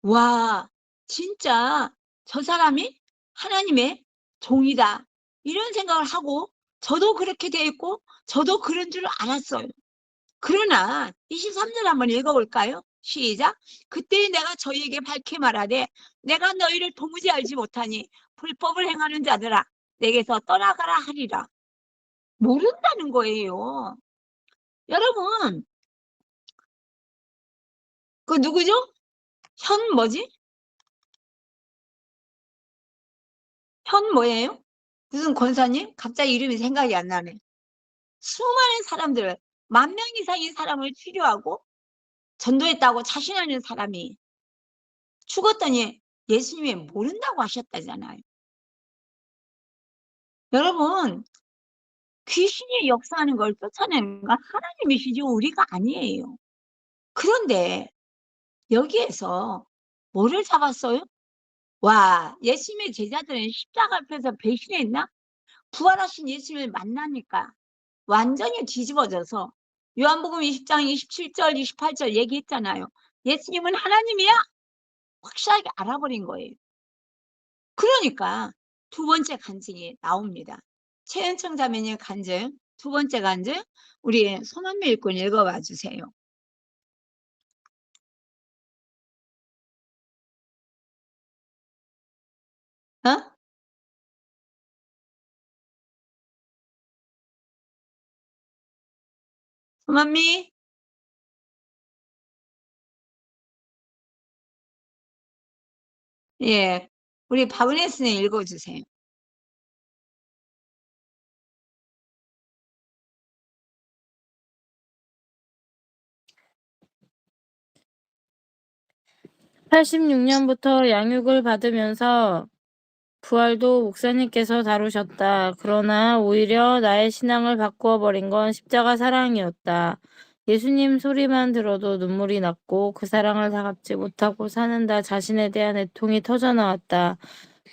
[SPEAKER 1] 와 진짜 저 사람이 하나님의 종이다 이런 생각을 하고 저도 그렇게 돼 있고 저도 그런 줄 알았어요. 그러나 23절 한번 읽어볼까요? 시작. 그때 내가 저희에게 밝히 말하되 내가 너희를 도무지 알지 못하니 불법을 행하는 자들아 내게서 떠나가라 하리라. 모른다는 거예요. 여러분 그 누구죠? 현 뭐지? 현 뭐예요? 무슨 권사님? 갑자기 이름이 생각이 안 나네. 수많은 사람들, 10,000명 이상의 사람을 치료하고 전도했다고 자신하는 사람이 죽었더니 예수님이 모른다고 하셨다잖아요. 여러분, 귀신이 역사하는 걸 쫓아내는 건 하나님이시죠. 우리가 아니에요. 그런데 여기에서 뭐를 잡았어요? 와, 예수님의 제자들은 십자가 앞에서 배신했나? 부활하신 예수님을 만나니까 완전히 뒤집어져서 요한복음 20장 27절 28절 얘기했잖아요. 예수님은 하나님이야 확실하게 알아버린 거예요. 그러니까 두 번째 간증이 나옵니다. 최은청 자매님 간증, 두 번째 간증 우리 손원미 일꾼 읽어봐 주세요. 어? 소만미? 예. 우리 박은혜 선생님 읽어주세요.
[SPEAKER 4] (86년부터) 양육을 받으면서 부활도 목사님께서 다루셨다. 그러나 오히려 나의 신앙을 바꾸어 버린 건 십자가 사랑이었다. 예수님 소리만 들어도 눈물이 났고 그 사랑을 다잡지 못하고 사는 나 자신에 대한 애통이 터져나왔다.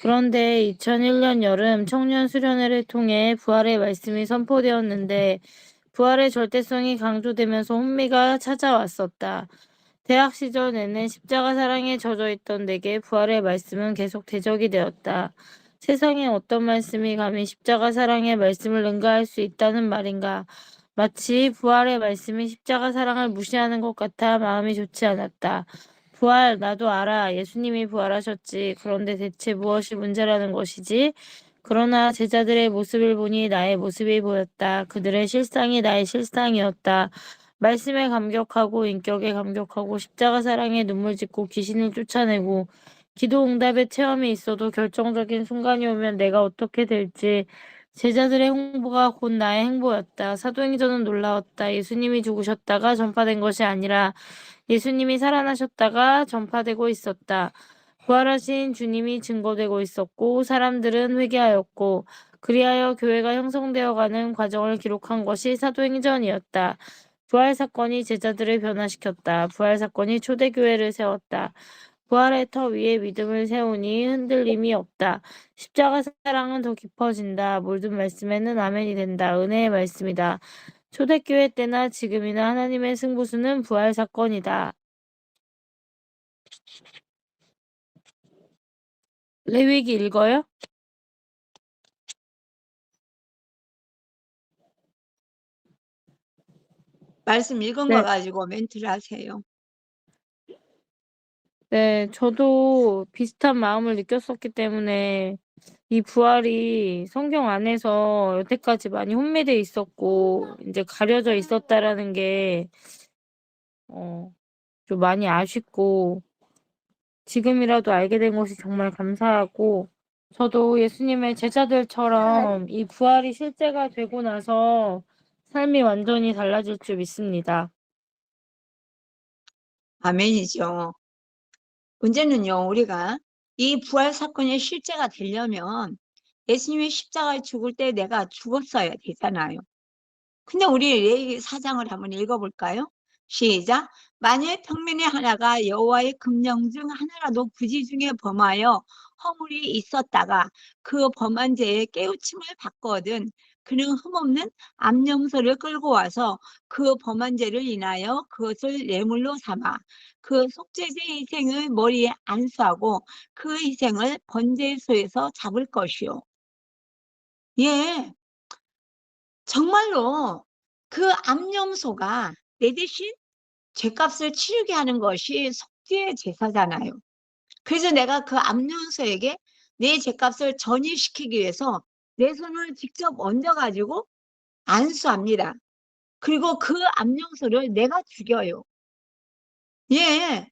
[SPEAKER 4] 그런데 2001년 여름 청년 수련회를 통해 부활의 말씀이 선포되었는데 부활의 절대성이 강조되면서 혼미가 찾아왔었다. 대학 시절 내내 십자가 사랑에 젖어있던 내게 부활의 말씀은 계속 대적이 되었다. 세상에 어떤 말씀이 감히 십자가 사랑의 말씀을 능가할 수 있다는 말인가. 마치 부활의 말씀이 십자가 사랑을 무시하는 것 같아 마음이 좋지 않았다. 부활, 나도 알아. 예수님이 부활하셨지. 그런데 대체 무엇이 문제라는 것이지? 그러나 제자들의 모습을 보니 나의 모습이 보였다. 그들의 실상이 나의 실상이었다. 말씀에 감격하고 인격에 감격하고 십자가 사랑에 눈물 짓고 귀신을 쫓아내고 기도 응답의 체험이 있어도 결정적인 순간이 오면 내가 어떻게 될지 제자들의 홍보가 곧 나의 행보였다. 사도행전은 놀라웠다. 예수님이 죽으셨다가 전파된 것이 아니라 예수님이 살아나셨다가 전파되고 있었다. 부활하신 주님이 증거되고 있었고 사람들은 회개하였고 그리하여 교회가 형성되어가는 과정을 기록한 것이 사도행전이었다. 부활 사건이 제자들을 변화시켰다. 부활 사건이 초대교회를 세웠다. 부활의 터 위에 믿음을 세우니 흔들림이 없다. 십자가 사랑은 더 깊어진다. 모든 말씀에는 아멘이 된다. 은혜의 말씀이다. 초대교회 때나 지금이나 하나님의 승부수는 부활 사건이다. 레위기 읽어요?
[SPEAKER 1] 말씀 읽은
[SPEAKER 4] 네.
[SPEAKER 1] 거 가지고 멘트를 하세요.
[SPEAKER 4] 네, 저도 비슷한 마음을 느꼈었기 때문에 이 부활이 성경 안에서 여태까지 많이 혼미돼 있었고 이제 가려져 있었다라는 게 좀 많이 아쉽고 지금이라도 알게 된 것이 정말 감사하고 저도 예수님의 제자들처럼 이 부활이 실제가 되고 나서 삶이 완전히 달라질 줄 믿습니다.
[SPEAKER 1] 아멘이죠. 문제는요, 우리가 이 부활 사건이 실제가 되려면 예수님이 십자가에 죽을 때 내가 죽었어야 되잖아요. 근데 우리 레위기 4장을 한번 읽어볼까요? 시작. 만일 평민의 하나가 여호와의 금령 중 하나라도 부지 중에 범하여 허물이 있었다가 그 범한 죄에 깨우침을 받거든 그는 흠없는 암염소를 끌고 와서 그 범한 죄를 인하여 그것을 예물로 삼아 그 속죄제 희생을 머리에 안수하고 그 희생을 번제소에서 잡을 것이요. 예, 정말로 그 암염소가 내 대신 죄값을 치르게 하는 것이 속죄 제사잖아요. 그래서 내가 그 암염소에게 내 죄값을 전이시키기 위해서 내 손을 직접 얹어가지고 안수합니다. 그리고 그 암염소를 내가 죽여요. 예,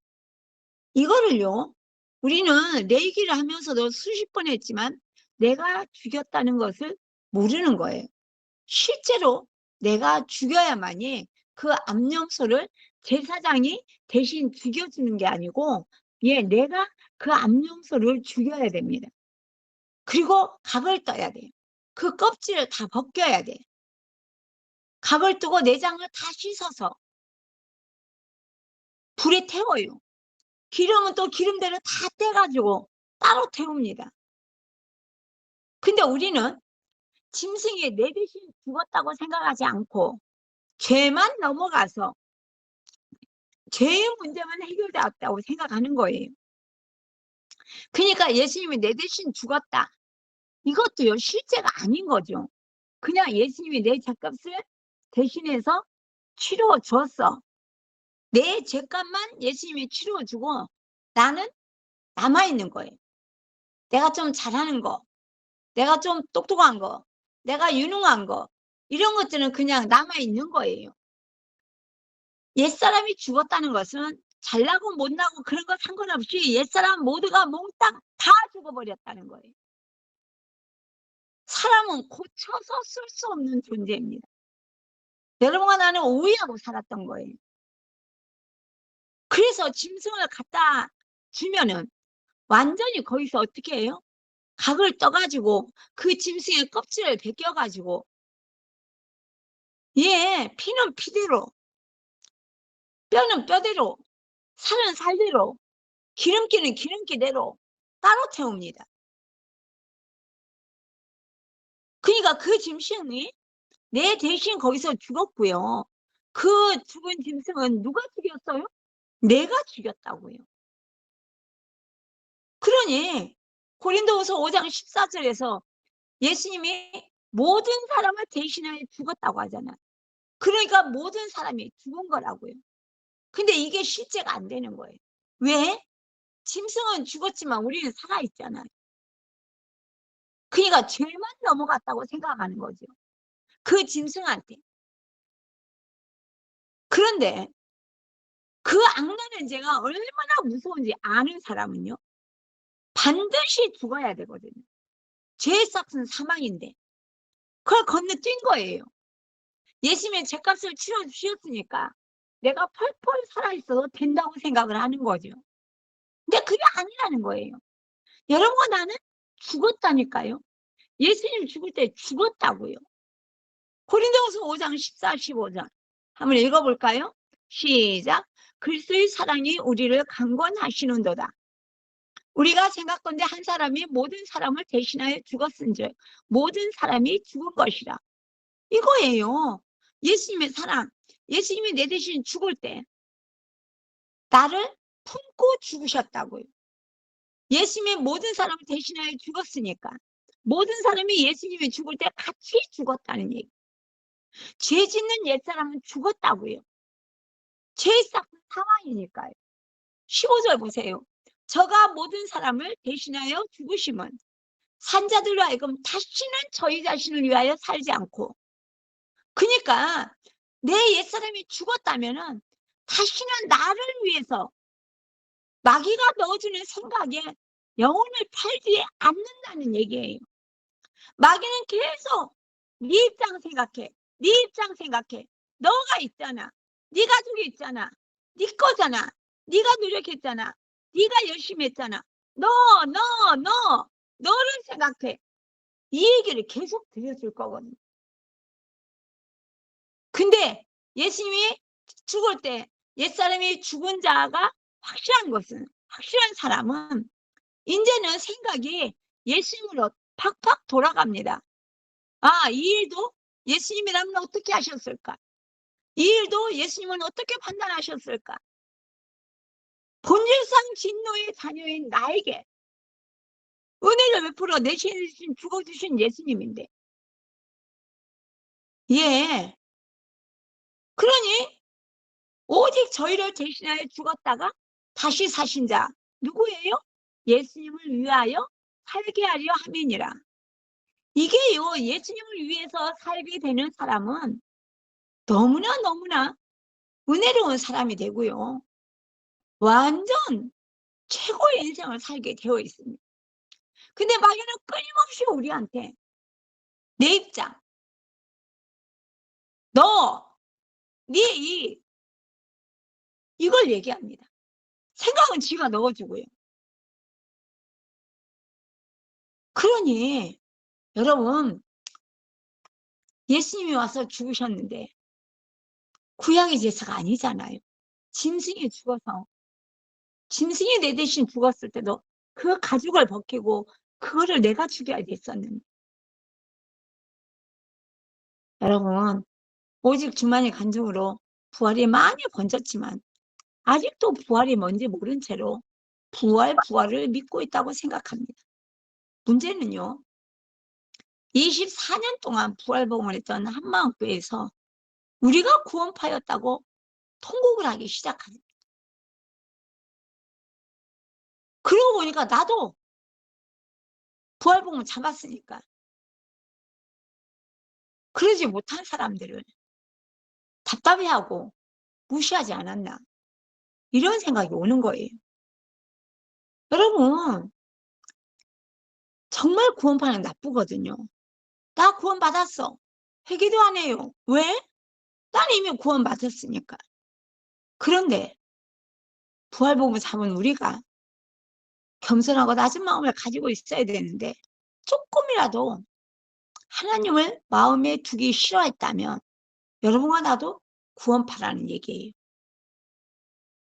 [SPEAKER 1] 이거를요. 우리는 내기를 하면서도 수십 번 했지만 내가 죽였다는 것을 모르는 거예요. 실제로 내가 죽여야만이 그 암염소를 제사장이 대신 죽여주는 게 아니고 내가 그 암염소를 죽여야 됩니다. 그리고 각을 떠야 돼요. 그 껍질을 다 벗겨야 돼요. 각을 뜨고 내장을 다 씻어서 불에 태워요. 기름은 또 기름대로 다 떼가지고 따로 태웁니다. 근데 우리는 짐승이 내 대신 죽었다고 생각하지 않고 죄만 넘어가서 죄의 문제만 해결되었다고 생각하는 거예요. 그러니까 예수님이 내 대신 죽었다. 이것도요, 실제가 아닌 거죠. 그냥 예수님이 내 죄값을 대신해서 치러 줬어. 내 죄값만 예수님이 치러 주고 나는 남아있는 거예요. 내가 좀 잘하는 거, 내가 좀 똑똑한 거, 내가 유능한 거, 이런 것들은 그냥 남아있는 거예요. 옛사람이 죽었다는 것은 잘나고 못나고 그런 거 상관없이 옛사람 모두가 몽땅 다 죽어버렸다는 거예요. 사람은 고쳐서 쓸 수 없는 존재입니다. 여러분과 나는 오해하고 살았던 거예요. 그래서 짐승을 갖다 주면은 완전히 거기서 어떻게 해요? 각을 떠가지고 그 짐승의 껍질을 벗겨가지고 피는 피대로, 뼈는 뼈대로, 살은 살대로, 기름기는 기름기대로 따로 태웁니다. 그러니까 그 짐승이 내 대신 거기서 죽었고요. 그 죽은 짐승은 누가 죽였어요? 내가 죽였다고요. 그러니 고린도후서 5장 14절에서 예수님이 모든 사람을 대신하여 죽었다고 하잖아요. 그러니까 모든 사람이 죽은 거라고요. 근데 이게 실제가 안 되는 거예요. 왜? 짐승은 죽었지만 우리는 살아있잖아요. 그러니까 죄만 넘어갔다고 생각하는 거죠. 그 짐승한테. 그런데 그 악랄한 죄가 얼마나 무서운지 아는 사람은요, 반드시 죽어야 되거든요. 죄의 삭은 사망인데 그걸 건너뛴 거예요. 예수님의 죄값을 치러주셨으니까 내가 펄펄 살아있어도 된다고 생각을 하는 거죠. 근데 그게 아니라는 거예요. 여러분과 나는 죽었다니까요. 예수님 죽을 때 죽었다고요. 고린도후서 5장 14, 15절 한번 읽어볼까요? 시작. 그리스도의 사랑이 우리를 강권하시는도다. 우리가 생각건대 한 사람이 모든 사람을 대신하여 죽었은즉 모든 사람이 죽은 것이라. 이거예요. 예수님의 사랑. 예수님이 내 대신 죽을 때 나를 품고 죽으셨다고요. 예수님이 모든 사람을 대신하여 죽었으니까 모든 사람이 예수님이 죽을 때 같이 죽었다는 얘기. 죄 짓는 옛사람은 죽었다고요. 죄의 싹은 사망이니까요. 15절 보세요. 저가 모든 사람을 대신하여 죽으심은 산자들로 하여금 다시는 저희 자신을 위하여 살지 않고, 그러니까 내 옛사람이 죽었다면은 다시는 나를 위해서 마귀가 넣어주는 생각에 영혼을 팔지 않는다는 얘기예요. 마귀는 계속 네 입장 생각해, 네 입장 생각해. 너가 있잖아, 네 가족이 있잖아, 네 거잖아, 네가 노력했잖아, 네가 열심히 했잖아, 너를 생각해. 이 얘기를 계속 들려줄 거거든요. 근데 예수님이 죽을 때 옛사람이 죽은 자가 확실한 사람은 이제는 생각이 예수님으로 팍팍 돌아갑니다. 아, 이 일도 예수님이라면 어떻게 하셨을까? 이 일도 예수님은 어떻게 판단하셨을까? 본질상 진노의 자녀인 나에게 은혜를 베풀어 내 대신 죽어주신 예수님인데, 그러니 오직 저희를 대신하여 죽었다가 다시 사신 자 누구예요? 예수님을 위하여 살게 하려 함이니라. 이게요, 예수님을 위해서 살게 되는 사람은 너무나 은혜로운 사람이 되고요, 완전 최고의 인생을 살게 되어 있습니다. 근데 마귀는 끊임없이 우리한테 내 입장, 네 이걸 얘기합니다. 생각은 지가 넣어주고요. 그러니 여러분, 예수님이 와서 죽으셨는데 구약의 제사가 아니잖아요. 짐승이 죽어서, 짐승이 내 대신 죽었을 때도 그 가죽을 벗기고 그거를 내가 죽여야 됐었는데, 여러분, 오직 주만의 간증으로 부활이 많이 번졌지만 아직도 부활이 뭔지 모른 채로 부활을 믿고 있다고 생각합니다. 문제는요, 24년 동안 부활복음을 했던 한마음교회에서 우리가 구원파였다고 통곡을 하기 시작합니다. 그러고 보니까 나도 부활복음 잡았으니까. 그러지 못한 사람들을 답답해하고 무시하지 않았나. 이런 생각이 오는 거예요. 여러분, 정말 구원파는 나쁘거든요. 나 구원받았어. 회개도 안 해요. 왜? 난 이미 구원받았으니까. 그런데 부활복음을 잡은 우리가 겸손하고 낮은 마음을 가지고 있어야 되는데 조금이라도 하나님을 마음에 두기 싫어했다면 여러분과 나도 구원파라는 얘기예요.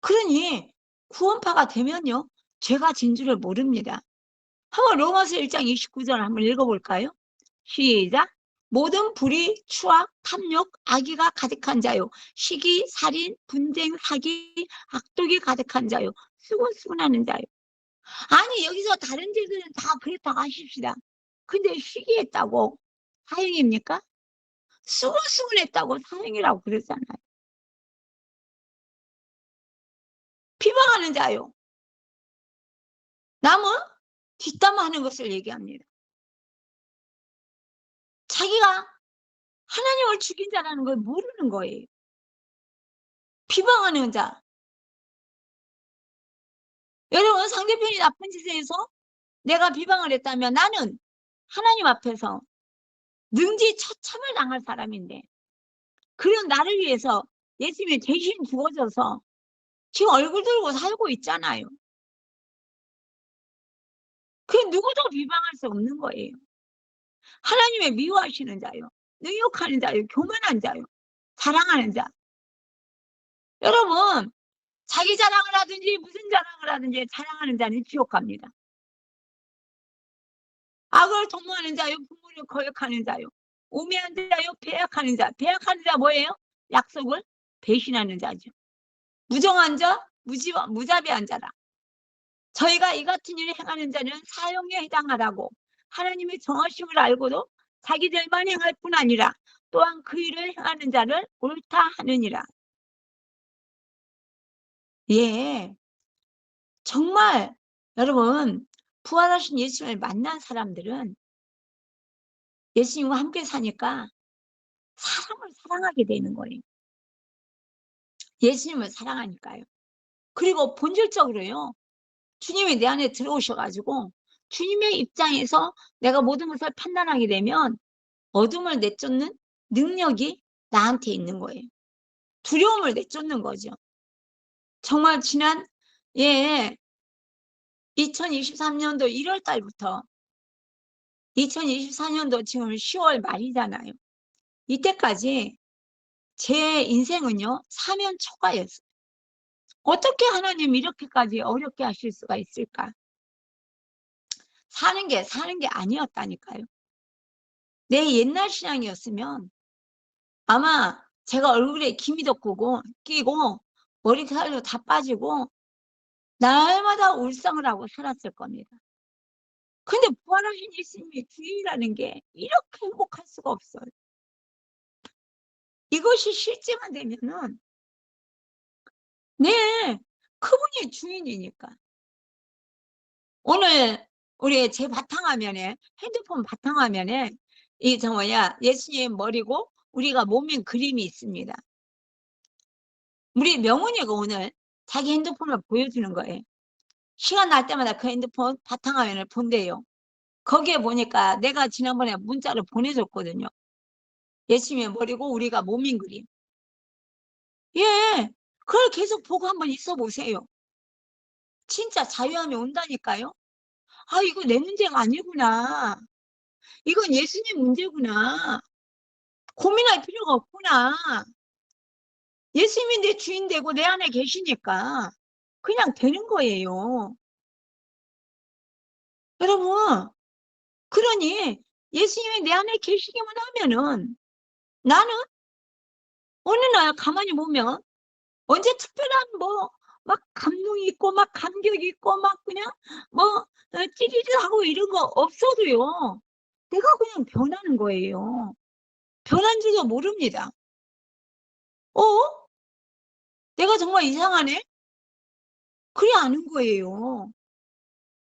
[SPEAKER 1] 그러니 구원파가 되면요, 죄가 진주를 모릅니다. 한번 로마서 1장 29절 한번 읽어볼까요? 시작. 모든 불의, 추악, 탐욕, 악의가 가득한 자요. 시기, 살인, 분쟁, 사기, 악독이 가득한 자요. 수군수군하는 자요. 아니 여기서 다른 죄들은 다 그렇다고 하십시다. 근데 시기했다고 사형입니까? 수군수군했다고 사형이라고 그랬잖아요. 비방하는 자요. 남은 뒷담화하는 것을 얘기합니다. 자기가 하나님을 죽인 자라는 걸 모르는 거예요. 비방하는 자. 여러분, 상대편이 나쁜 짓을 해서 내가 비방을 했다면 나는 하나님 앞에서 능지처참을 당할 사람인데, 그런 나를 위해서 예수님이 대신 죽어져서 지금 얼굴 들고 살고 있잖아요. 그 누구도 비방할 수 없는 거예요. 하나님의 미워하시는 자요, 능욕하는 자요, 교만한 자요, 자랑하는 자. 여러분, 자기 자랑을 하든지 무슨 자랑을 하든지 자랑하는 자는 지옥 갑니다. 악을 도모하는 자요, 부모를 거역하는 자요, 우매한 자요, 배약하는 자. 배약하는 자 뭐예요? 약속을 배신하는 자죠. 무정한 자, 무자비한 자라. 저희가 이 같은 일을 행하는 자는 사형에 해당하라고 하나님의 정하심을 알고도 자기들만 행할 뿐 아니라 또한 그 일을 행하는 자를 옳다 하느니라. 예, 정말 여러분, 부활하신 예수님을 만난 사람들은 예수님과 함께 사니까 사람을 사랑하게 되는 거예요. 예수님을 사랑하니까요. 그리고 본질적으로요, 주님이 내 안에 들어오셔가지고 주님의 입장에서 내가 모든 것을 판단하게 되면 어둠을 내쫓는 능력이 나한테 있는 거예요. 두려움을 내쫓는 거죠. 정말 지난 2023년도 1월 달부터 2024년도 지금 10월 말이잖아요. 이때까지 제 인생은요, 사면 초과였어요. 어떻게 하나님 이렇게까지 어렵게 하실 수가 있을까? 사는 게 아니었다니까요. 내 옛날 신앙이었으면 아마 제가 얼굴에 기미도 끼고 머리살도 다 빠지고 날마다 울상을 하고 살았을 겁니다. 근데 부활하신 예수님의 주인이라는 게 이렇게 행복할 수가 없어요. 이것이 실제만 되면은 네, 그분이 주인이니까. 오늘 우리 제 바탕화면에, 핸드폰 바탕화면에 예수님 머리고 우리가 몸인 그림이 있습니다. 우리 명훈이가 오늘 자기 핸드폰을 보여주는 거예요. 시간 날 때마다 그 핸드폰 바탕화면을 본대요. 거기에 보니까 내가 지난번에 문자를 보내줬거든요. 예수님의 머리고 우리가 몸인 그림. 예, 그걸 계속 보고 한번 있어 보세요. 진짜 자유함이 온다니까요. 아, 이거 내 문제가 아니구나. 이건 예수님 문제구나. 고민할 필요가 없구나. 예수님이 내 주인 되고 내 안에 계시니까 그냥 되는 거예요. 여러분, 그러니 예수님이 내 안에 계시기만 하면은 나는 어느 날 가만히 보면 언제 특별한 막 감동이 있고 막 감격이 있고 막 그냥 찌릿하고 이런 거 없어도요, 내가 그냥 변하는 거예요. 변한 줄도 모릅니다. 내가 정말 이상하네? 그래 아는 거예요.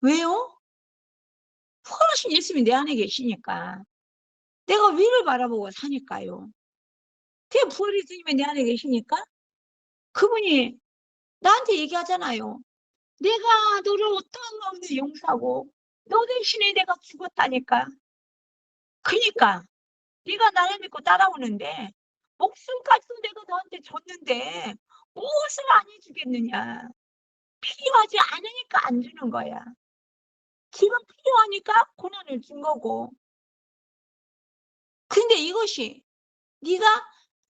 [SPEAKER 1] 왜요? 부활하신 예수님이 내 안에 계시니까 내가 위를 바라보고 사니까요. 그게 부활 예수님이 내 안에 계시니까 그분이 나한테 얘기하잖아요. 내가 너를 어떠한 가운데 용서하고 너 대신에 내가 죽었다니까. 그니까 네가 나를 믿고 따라오는데 목숨까지도 내가 너한테 줬는데 무엇을 안 해주겠느냐. 필요하지 않으니까 안 주는 거야. 지금 필요하니까 고난을 준 거고. 근데 이것이 네가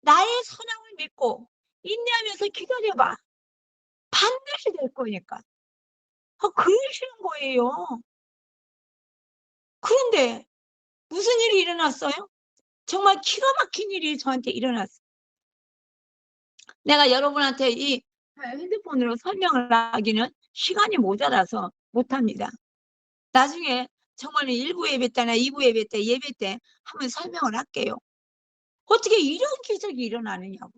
[SPEAKER 1] 나의 선함을 믿고 인내하면서 기다려봐. 반드시 될 거니까. 그러시는 거예요. 그런데 무슨 일이 일어났어요? 정말 기가 막힌 일이 저한테 일어났어요. 내가 여러분한테 이 핸드폰으로 설명을 하기는 시간이 모자라서 못합니다. 나중에 정말 1부 예배 때나 2부 예배 때 한번 설명을 할게요. 어떻게 이런 기적이 일어나느냐고.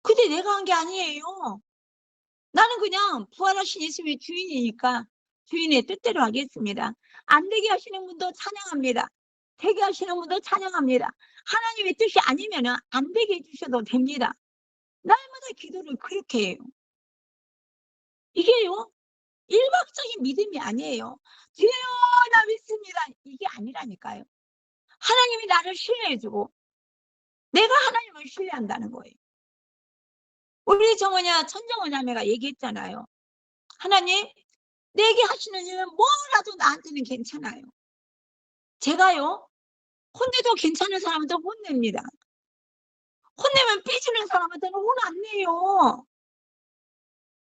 [SPEAKER 1] 근데 내가 한 게 아니에요. 나는 그냥 부활하신 예수님의 주인이니까 주인의 뜻대로 하겠습니다. 안 되게 하시는 분도 찬양합니다. 되게 하시는 분도 찬양합니다. 하나님의 뜻이 아니면 안 되게 해주셔도 됩니다. 날마다 기도를 그렇게 해요. 이게요, 일방적인 믿음이 아니에요. 주여 나 믿습니다. 이게 아니라니까요. 하나님이 나를 신뢰해주고 내가 하나님을 신뢰한다는 거예요. 우리 천정원 자매가 얘기했잖아요. 하나님, 내게 하시는 일은 뭐라도 나한테는 괜찮아요. 제가요, 혼내도 괜찮은 사람한테 혼냅니다. 혼내면 삐지는 사람한테는 혼 안 내요.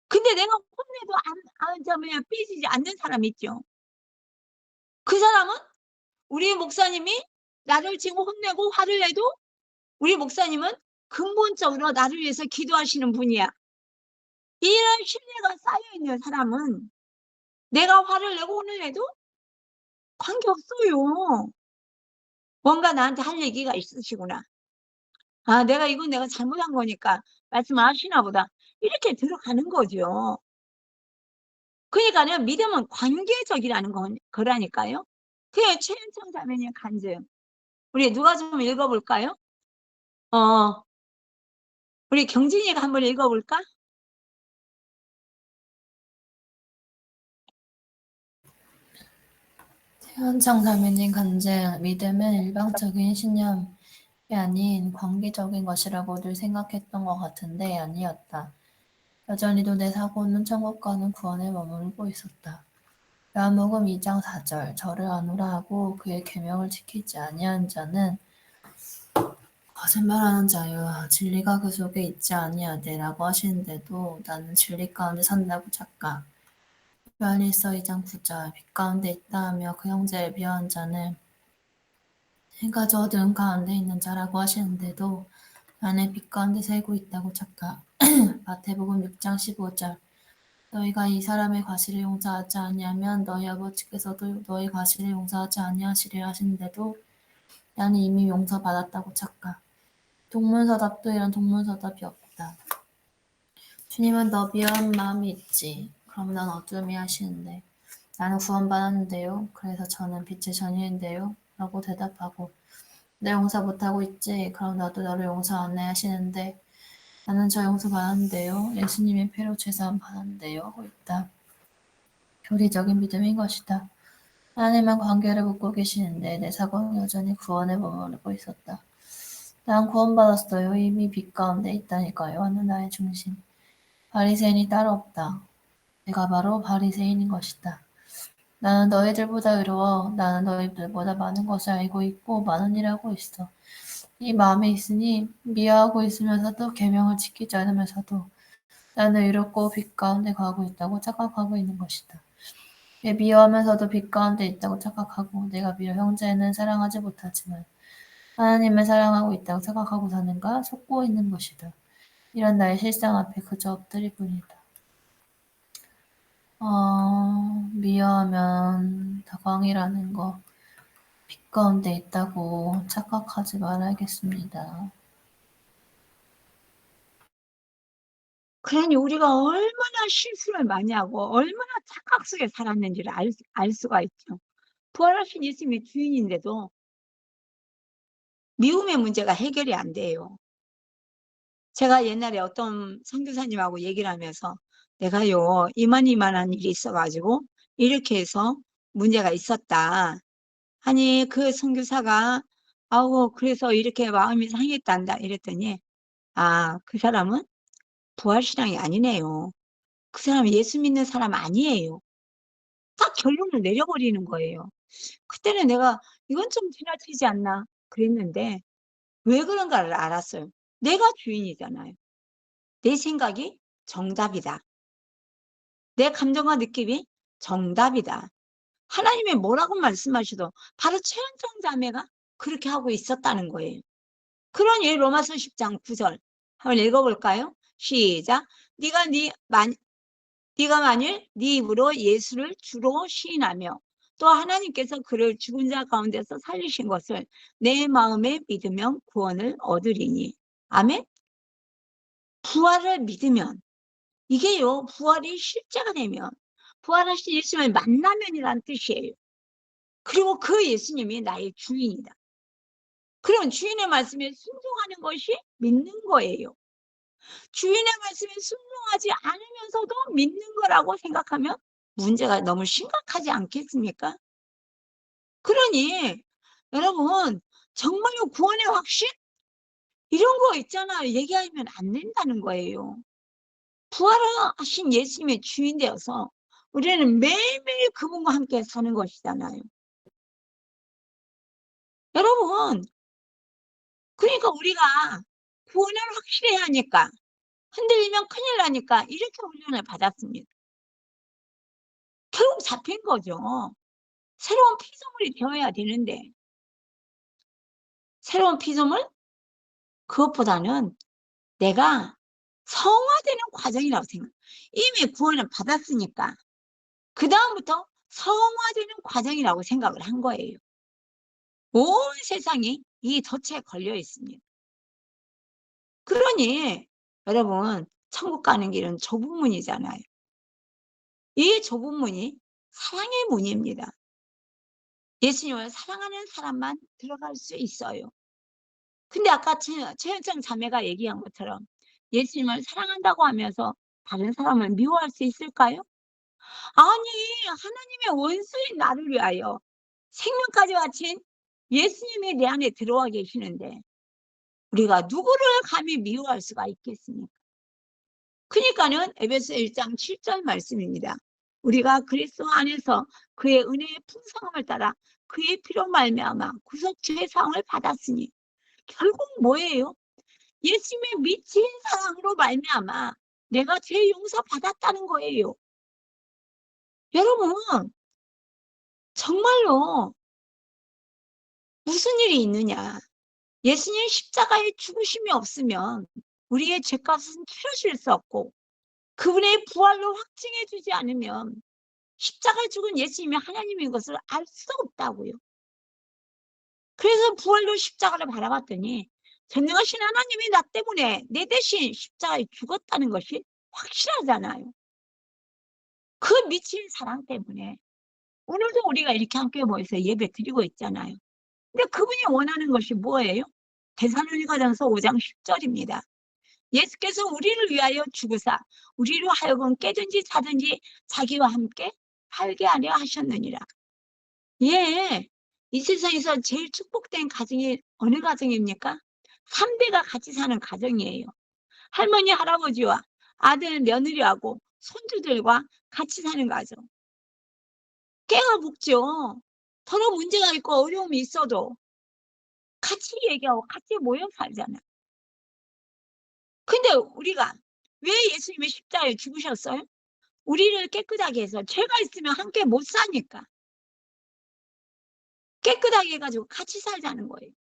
[SPEAKER 1] 근데 내가 혼내도 삐지지 않는 사람 있죠. 그 사람은 우리 목사님이 나를 지금 혼내고 화를 내도 우리 목사님은 근본적으로 나를 위해서 기도하시는 분이야. 이런 신뢰가 쌓여있는 사람은 내가 화를 내고 혼을 내도 관계없어요. 뭔가 나한테 할 얘기가 있으시구나. 아, 내가 잘못한 거니까 말씀하시나 보다. 이렇게 들어가는 거죠. 그러니까요, 믿음은 관계적이라는 거라니까요. 그게 최은청 자매님 간증. 우리 누가 좀 읽어볼까요? 우리 경진이가 한번 읽어볼까?
[SPEAKER 3] 최은청 자매님 간증. 믿음은 일방적인 신념이 아닌 관계적인 것이라고 늘 생각했던 것 같은데 아니었다. 여전히도 내 사고는 천국과는 구원에 머물고 있었다. 요한복음 2장 4절 저를 아노라 하고 그의 계명을 지키지 아니한 자는 거짓말하는 자요 진리가 그 속에 있지 아니하되 라고 하시는데도 나는 진리 가운데 산다고 착각. 요한일서 2장 9절 빛 가운데 있다 하며 그 형제를 비하한 자는 해가 저 어두운 가운데 있는 자라고 하시는데도 나는 빛 가운데 살고 있다고 착각. 마태복음 6장 15절 너희가 이 사람의 과실을 용서하지 아니하면 너희 아버지께서도 너희 과실을 용서하지 아니하시리라 하시는데도 나는 이미 용서받았다고 착각. 동문서답도 이런 동문서답이 없다. 주님은 너 미워한 마음이 있지. 그럼 난 어둠이 하시는데. 나는 구원받았는데요. 그래서 저는 빛의 전인인데요. 라고 대답하고 내 용서 못하고 있지. 그럼 나도 너를 용서 안 해 하시는데 나는 저 용서 받았는데요. 예수님의 피로 죄사함 받았는데요. 하고 있다. 교리적인 믿음인 것이다. 하나님은 관계를 묻고 계시는데 내 사고는 여전히 구원에 머무르고 있었다. 난 구원받았어요. 이미 빛 가운데 있다니까요. 하는 나의 중심. 바리새인이 따로 없다. 내가 바로 바리새인인 것이다. 나는 너희들보다 의로워. 나는 너희들보다 많은 것을 알고 있고 많은 일을 하고 있어. 이 마음에 있으니 미워하고 있으면서도 계명을 지키지 않으면서도 나는 의롭고 빛 가운데 가고 있다고 착각하고 있는 것이다. 미워하면서도 빛 가운데 있다고 착각하고 내가 비록 형제는 사랑하지 못하지만 하나님을 사랑하고 있다고 생각하고 사는가 속고 있는 것이다. 이런 나의 실상 앞에 그저 엎드릴 뿐이다. 미워하면 다광이라는 거 빛 가운데 있다고 착각하지 말아야겠습니다.
[SPEAKER 1] 그러니 우리가 얼마나 실수를 많이 하고 얼마나 착각 속에 살았는지를 알 수가 있죠. 부활하신 예수님이 주인인데도 미움의 문제가 해결이 안 돼요. 제가 옛날에 어떤 선교사님하고 얘기를 하면서 내가요 이만한 일이 있어가지고 이렇게 해서 문제가 있었다 하니 그 선교사가 아우 그래서 이렇게 마음이 상했단다 이랬더니 아 그 사람은 부활신앙이 아니네요. 그 사람은 예수 믿는 사람 아니에요. 딱 결론을 내려버리는 거예요. 그때는 내가 이건 좀 지나치지 않나 그랬는데 왜 그런가를 알았어요. 내가 주인이잖아요. 내 생각이 정답이다. 내 감정과 느낌이 정답이다. 하나님이 뭐라고 말씀하셔도 바로 최은정 자매가 그렇게 하고 있었다는 거예요. 그러니 로마서 10장 9절 한번 읽어볼까요? 시작. 네가 만일 네 입으로 예수를 주로 시인하며 또 하나님께서 그를 죽은 자 가운데서 살리신 것을 내 마음에 믿으면 구원을 얻으리니. 아멘. 부활을 믿으면 이게요 부활이 실제가 되면 부활하신 예수님을 만나면이란 뜻이에요. 그리고 그 예수님이 나의 주인이다. 그럼 주인의 말씀에 순종하는 것이 믿는 거예요. 주인의 말씀에 순종하지 않으면서도 믿는 거라고 생각하면 문제가 너무 심각하지 않겠습니까? 그러니 여러분 정말로 구원의 확신? 이런 거 있잖아요. 얘기하면 안 된다는 거예요. 부활하신 예수님의 주인 되어서 우리는 매일매일 그분과 함께 사는 것이잖아요. 여러분 그러니까 우리가 구원을 확실히 해야 하니까 흔들리면 큰일 나니까 이렇게 훈련을 받았습니다. 결국 잡힌 거죠. 새로운 피조물이 되어야 되는데 새로운 피조물? 그것보다는 내가 성화되는 과정이라고 생각해요. 이미 구원을 받았으니까 그 다음부터 성화되는 과정이라고 생각을 한 거예요. 온 세상이 이 덫에 걸려 있습니다. 그러니 여러분 천국 가는 길은 좁은 문이잖아요. 이 좁은 문이 사랑의 문입니다. 예수님을 사랑하는 사람만 들어갈 수 있어요. 근데 아까 최현정 자매가 얘기한 것처럼 예수님을 사랑한다고 하면서 다른 사람을 미워할 수 있을까요? 아니 하나님의 원수인 나를 위하여 생명까지 바친 예수님이 내 안에 들어와 계시는데 우리가 누구를 감히 미워할 수가 있겠습니까? 그러니까는 에베소 1장 7절 말씀입니다. 우리가 그리스도 안에서 그의 은혜의 풍성함을 따라 그의 피로 말미암아 구속 죄사함을 받았으니 결국 뭐예요? 예수님의 미친 사랑으로 말미암아 내가 죄 용서 받았다는 거예요. 여러분 정말로 무슨 일이 있느냐? 예수님 십자가의 죽으심이 없으면 우리의 죄값은 치러질 수 없고 그분의 부활로 확증해 주지 않으면 십자가에 죽은 예수님이 하나님인 것을 알 수 없다고요. 그래서 부활로 십자가를 바라봤더니 전능하신 하나님이 나 때문에 내 대신 십자가에 죽었다는 것이 확실하잖아요. 그 미친 사랑 때문에 오늘도 우리가 이렇게 함께 모여서 예배 드리고 있잖아요. 근데 그분이 원하는 것이 뭐예요? 데살로니가전서 5장 10절입니다. 예수께서 우리를 위하여 죽으사 우리로 하여금 깨든지 자든지 자기와 함께 살게 하려 하셨느니라. 예, 이 세상에서 제일 축복된 가정이 어느 가정입니까? 3대가 같이 사는 가정이에요. 할머니, 할아버지와 아들, 며느리하고 손주들과 같이 사는 가정. 깨가 묵죠. 서로 문제가 있고 어려움이 있어도 같이 얘기하고 같이 모여 살잖아요. 근데 우리가 왜 예수님이 십자가에 죽으셨어요? 우리를 깨끗하게 해서 죄가 있으면 함께 못 사니까. 깨끗하게 해가지고 같이 살자는 거예요.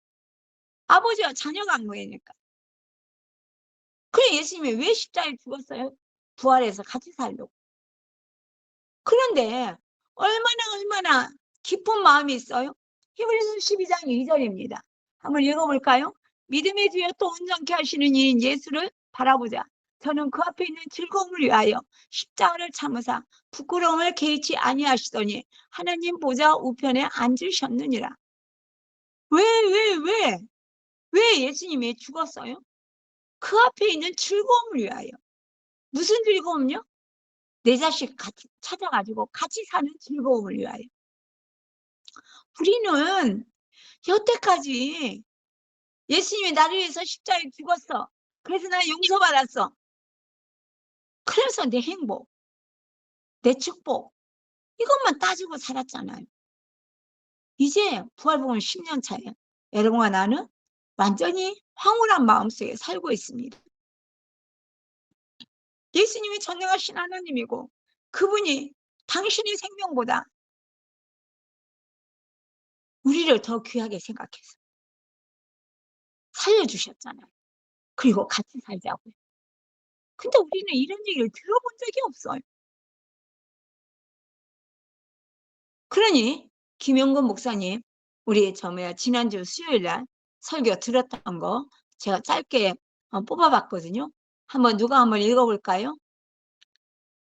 [SPEAKER 1] 아버지와 자녀가 한 거니까. 그래 예수님이 왜 십자가에 죽었어요? 부활해서 같이 살려고. 그런데 얼마나 깊은 마음이 있어요? 히브리서 12장 2절입니다. 한번 읽어볼까요? 믿음의 주여 또 온전케 하시는 이인 예수를 바라보자. 저는 그 앞에 있는 즐거움을 위하여 십자가를 참으사 부끄러움을 개의치 아니하시더니 하나님 보좌 우편에 앉으셨느니라. 왜 예수님이 죽었어요? 그 앞에 있는 즐거움을 위하여. 무슨 즐거움요? 내 자식 같이 찾아가지고 같이 사는 즐거움을 위하여. 우리는 여태까지 예수님이 나를 위해서 십자가에 죽었어. 그래서 나 용서받았어. 그래서 내 행복, 내 축복, 이것만 따지고 살았잖아요. 이제 부활복음 10년 차예요. 여러분과 나는 완전히 황홀한 마음속에 살고 있습니다. 예수님이 전능하신 하나님이고 그분이 당신의 생명보다 우리를 더 귀하게 생각해서 살려주셨잖아요. 그리고 같이 살자고요. 근데 우리는 이런 얘기를 들어본 적이 없어요. 그러니 김영건 목사님, 우리 지난주 수요일 날 설교 들었던 거 제가 짧게 뽑아봤거든요. 누가 한번 읽어볼까요?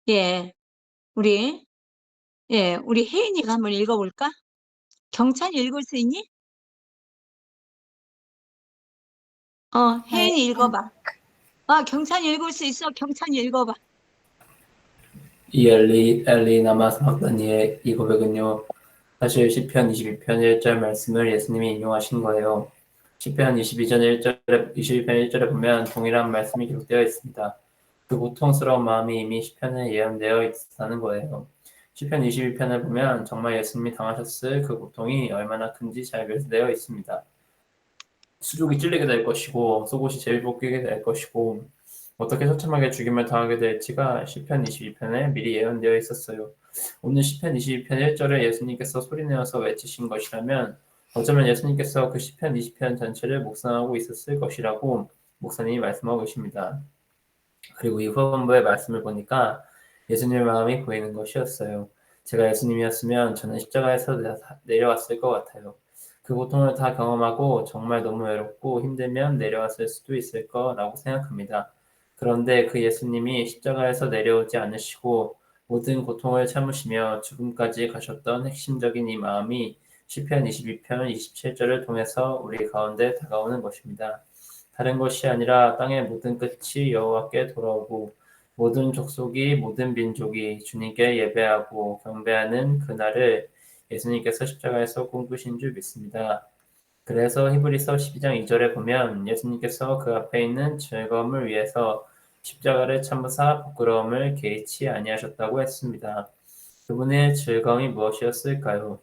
[SPEAKER 1] 예, 우리 혜인이가 한번 읽어볼까? 경찬이 읽을 수 있니? 혜인이 읽어봐. 경찬이 읽을 수 있어. 경찬이 읽어봐.
[SPEAKER 5] 이 엘리 나마 사막다니의 이 고백은요, 사실 시편 22편 1절 말씀을 예수님이 인용하신 거예요. 시편 22편 1절에 보면 동일한 말씀이 기록되어 있습니다. 그 고통스러운 마음이 이미 시편에 예언되어 있다는 거예요. 시편 22편을 보면 정말 예수님이 당하셨을 그 고통이 얼마나 큰지 잘 묘사되어 있습니다. 수족이 찔리게 될 것이고 속옷이 제일 벗기게 될 것이고 어떻게 처참하게 죽임을 당하게 될지가 시편 22편에 미리 예언되어 있었어요. 오늘 시편 22편 1절에 예수님께서 소리내어서 외치신 것이라면 어쩌면 예수님께서 그 시편 20편 전체를 묵상하고 있었을 것이라고 목사님이 말씀하고 계십니다. 그리고 이 후반부의 말씀을 보니까 예수님의 마음이 보이는 것이었어요. 제가 예수님이었으면 저는 십자가에서 내려왔을 것 같아요. 그 고통을 다 경험하고 정말 너무 외롭고 힘들면 내려왔을 수도 있을 거라고 생각합니다. 그런데 그 예수님이 십자가에서 내려오지 않으시고 모든 고통을 참으시며 죽음까지 가셨던 핵심적인 이 마음이 시편 22편 27절을 통해서 우리 가운데 다가오는 것입니다. 다른 것이 아니라 땅의 모든 끝이 여호와께 돌아오고 모든 족속이 모든 민족이 주님께 예배하고 경배하는 그날을 예수님께서 십자가에서 꿈꾸신 줄 믿습니다. 그래서 히브리서 12장 2절에 보면 예수님께서 그 앞에 있는 즐거움을 위해서 십자가를 참으사 부끄러움을 개의치 아니하셨다고 했습니다. 그분의 즐거움이 무엇이었을까요?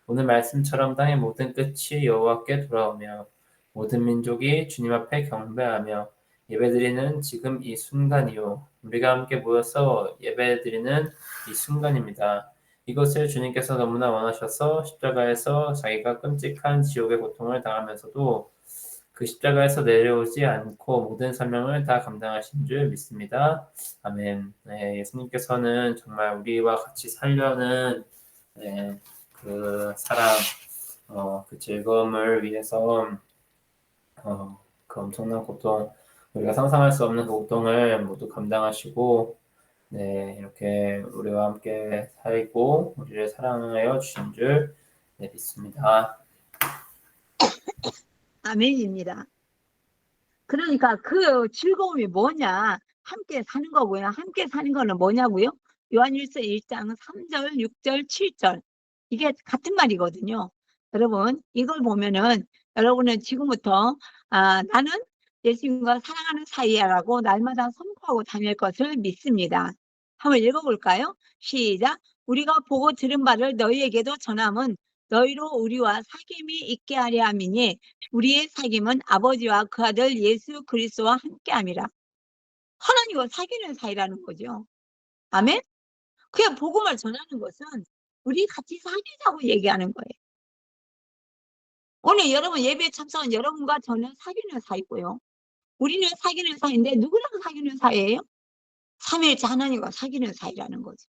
[SPEAKER 5] 오늘 말씀처럼 땅의 모든 끝이 여호와께 돌아오며 모든 민족이 주님 앞에 경배하며 예배드리는 지금 이 순간이요. 우리가 함께 모여서 예배드리는 이 순간입니다. 이것을 주님께서 너무나 원하셔서 십자가에서 자기가 끔찍한 지옥의 고통을 당하면서도 그 십자가에서 내려오지 않고 모든 사명을 다 감당하신 줄 믿습니다. 아멘. 네, 예수님께서는 정말 우리와 같이 살려는 그 사랑, 그 즐거움을 위해서 그 엄청난 고통, 우리가 상상할 수 없는 그 고통을 모두 감당하시고 이렇게 우리와 함께 살고 우리를 사랑하여 주신 줄 믿습니다.
[SPEAKER 1] 아멘입니다. 그러니까 그 즐거움이 뭐냐? 함께 사는 거고요. 함께 사는 거는 뭐냐고요? 요한일서 1장 3절, 6절, 7절. 이게 같은 말이거든요. 여러분, 이걸 보면은 여러분은 지금부터 나는 예수님과 사랑하는 사이야라고 날마다 선포하고 다닐 것을 믿습니다. 한번 읽어볼까요? 시작. 우리가 보고 들은 바를 너희에게도 전함은 너희로 우리와 사귐이 있게 하려 함이니 우리의 사귐은 아버지와 그 아들 예수 그리스도와 함께함이라. 하나님과 사귀는 사이라는 거죠. 아멘? 그냥 복음을 전하는 것은 우리 같이 사귀자고 얘기하는 거예요. 오늘 여러분 예배에 참석한 여러분과 저는 사귀는 사이고요. 우리는 사귀는 사이인데 누구랑 사귀는 사이예요? 삼위일체 하나님과 사귀는 사이라는 거죠.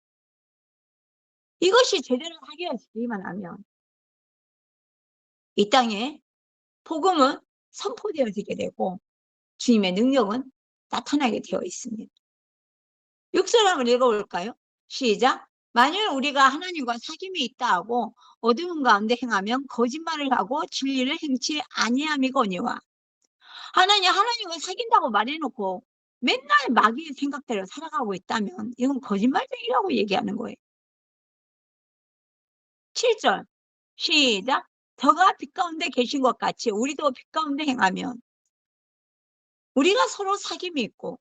[SPEAKER 1] 이것이 제대로 사귀어지기만 하면 이 땅에 복음은 선포되어지게 되고 주님의 능력은 나타나게 되어 있습니다. 6절 한번 읽어볼까요? 시작. 만일 우리가 하나님과 사귐이 있다 하고 어두운 가운데 행하면 거짓말을 하고 진리를 행치 아니함이거니와. 하나님과 사귄다고 말해놓고 맨날 마귀의 생각대로 살아가고 있다면 이건 거짓말쟁이라고 얘기하는 거예요. 7절 시작. 저가 빛 가운데 계신 것 같이 우리도 빛 가운데 행하면, 우리가 서로 사귐이 있고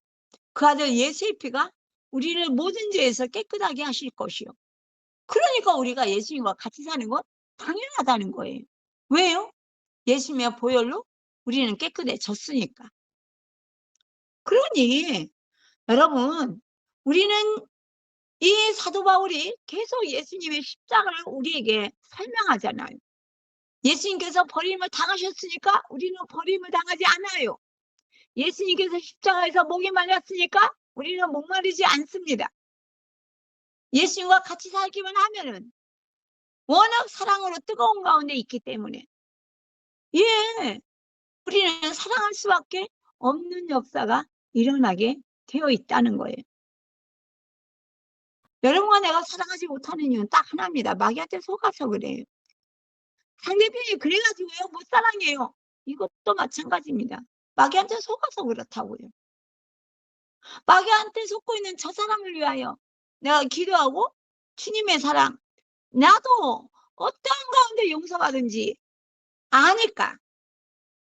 [SPEAKER 1] 그 아들 예수의 피가 우리를 모든 죄에서 깨끗하게 하실 것이요. 그러니까 우리가 예수님과 같이 사는 건 당연하다는 거예요. 왜요? 예수님의 보혈로 우리는 깨끗해졌으니까. 그러니 여러분, 우리는 이 사도 바울이 계속 예수님의 십자가를 우리에게 설명하잖아요. 예수님께서 버림을 당하셨으니까 우리는 버림을 당하지 않아요. 예수님께서 십자가에서 목이 말랐으니까 우리는 목마르지 않습니다. 예수님과 같이 살기만 하면은 워낙 사랑으로 뜨거운 가운데 있기 때문에, 예, 우리는 사랑할 수밖에 없는 역사가 일어나게 되어 있다는 거예요. 여러분과 내가 사랑하지 못하는 이유는 딱 하나입니다. 마귀한테 속아서 그래요. 상대편이 그래가지고요 못 사랑해요. 이것도 마찬가지입니다. 마귀한테 속아서 그렇다고요. 마귀한테 속고 있는 저 사람을 위하여 내가 기도하고 주님의 사랑, 나도 어떤 가운데 용서받은지 아니까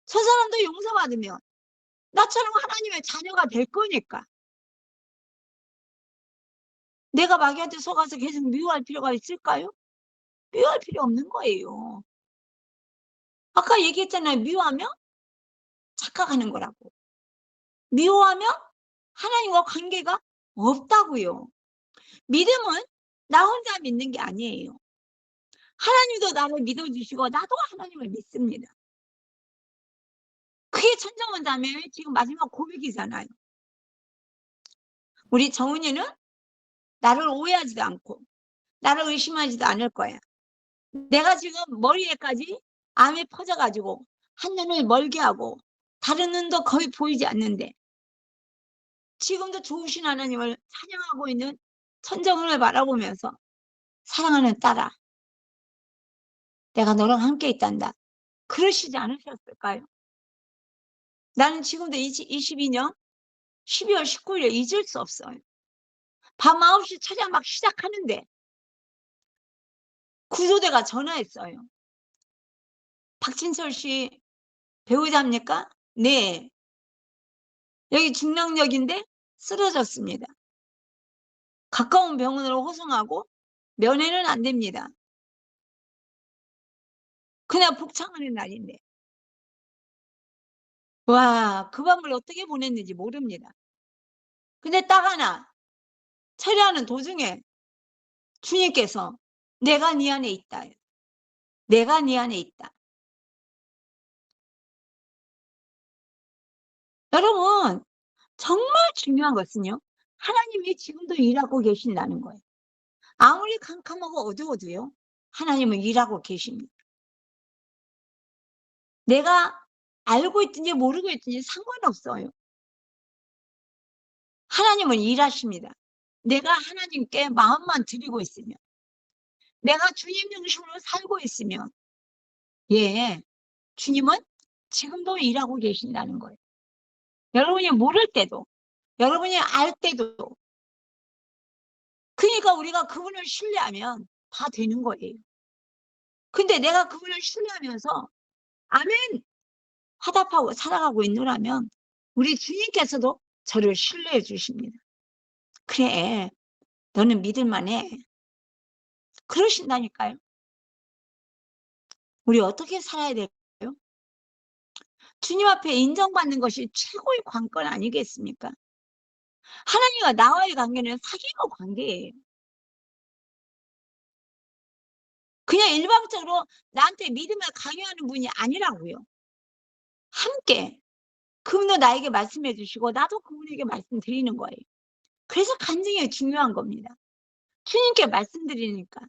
[SPEAKER 1] 저 사람도 용서받으면 나처럼 하나님의 자녀가 될 거니까 내가 마귀한테 속아서 계속 미워할 필요가 있을까요? 미워할 필요 없는 거예요. 아까 얘기했잖아요. 미워하면 착각하는 거라고. 미워하면 하나님과 관계가 없다고요. 믿음은 나 혼자 믿는 게 아니에요. 하나님도 나를 믿어주시고 나도 하나님을 믿습니다. 그게 천정원자매의 지금 마지막 고백이잖아요. 우리 정은이는 나를 오해하지도 않고 나를 의심하지도 않을 거야. 내가 지금 머리에까지 암이 퍼져가지고 한눈을 멀게 하고 다른 눈도 거의 보이지 않는데 지금도 좋으신 하나님을 찬양하고 있는 천정을 바라보면서 사랑하는 딸아, 내가 너랑 함께 있단다. 그러시지 않으셨을까요? 나는 지금도 22년 12월 19일에 잊을 수 없어요. 밤 9시 차량 막 시작하는데 구조대가 전화했어요. 박진철 씨 배우자입니까? 네. 여기 중랑역인데 쓰러졌습니다. 가까운 병원으로 호송하고 면회는 안 됩니다. 그날 복창하는 날인데. 와, 그 밤을 어떻게 보냈는지 모릅니다. 근데 딱 하나, 처리하는 도중에 주님께서 내가 네 안에 있다. 내가 네 안에 있다. 여러분, 정말 중요한 것은요. 하나님이 지금도 일하고 계신다는 거예요. 아무리 캄캄하고 어두워도요. 하나님은 일하고 계십니다. 내가 알고 있든지 모르고 있든지 상관없어요. 하나님은 일하십니다. 내가 하나님께 마음만 드리고 있으면, 내가 주님 중심으로 살고 있으면, 예, 주님은 지금도 일하고 계신다는 거예요. 여러분이 모를 때도, 여러분이 알 때도. 그러니까 우리가 그분을 신뢰하면 다 되는 거예요. 근데 내가 그분을 신뢰하면서 아멘 화답하고 살아가고 있노라면 우리 주님께서도 저를 신뢰해 주십니다. 그래, 너는 믿을만해. 그러신다니까요. 우리 어떻게 살아야 될까요? 주님 앞에 인정받는 것이 최고의 관건 아니겠습니까? 하나님과 나와의 관계는 사귐의 관계예요. 그냥 일방적으로 나한테 믿음을 강요하는 분이 아니라고요. 함께 그분도 나에게 말씀해 주시고 나도 그분에게 말씀드리는 거예요. 그래서 간증이 중요한 겁니다. 주님께 말씀드리니까.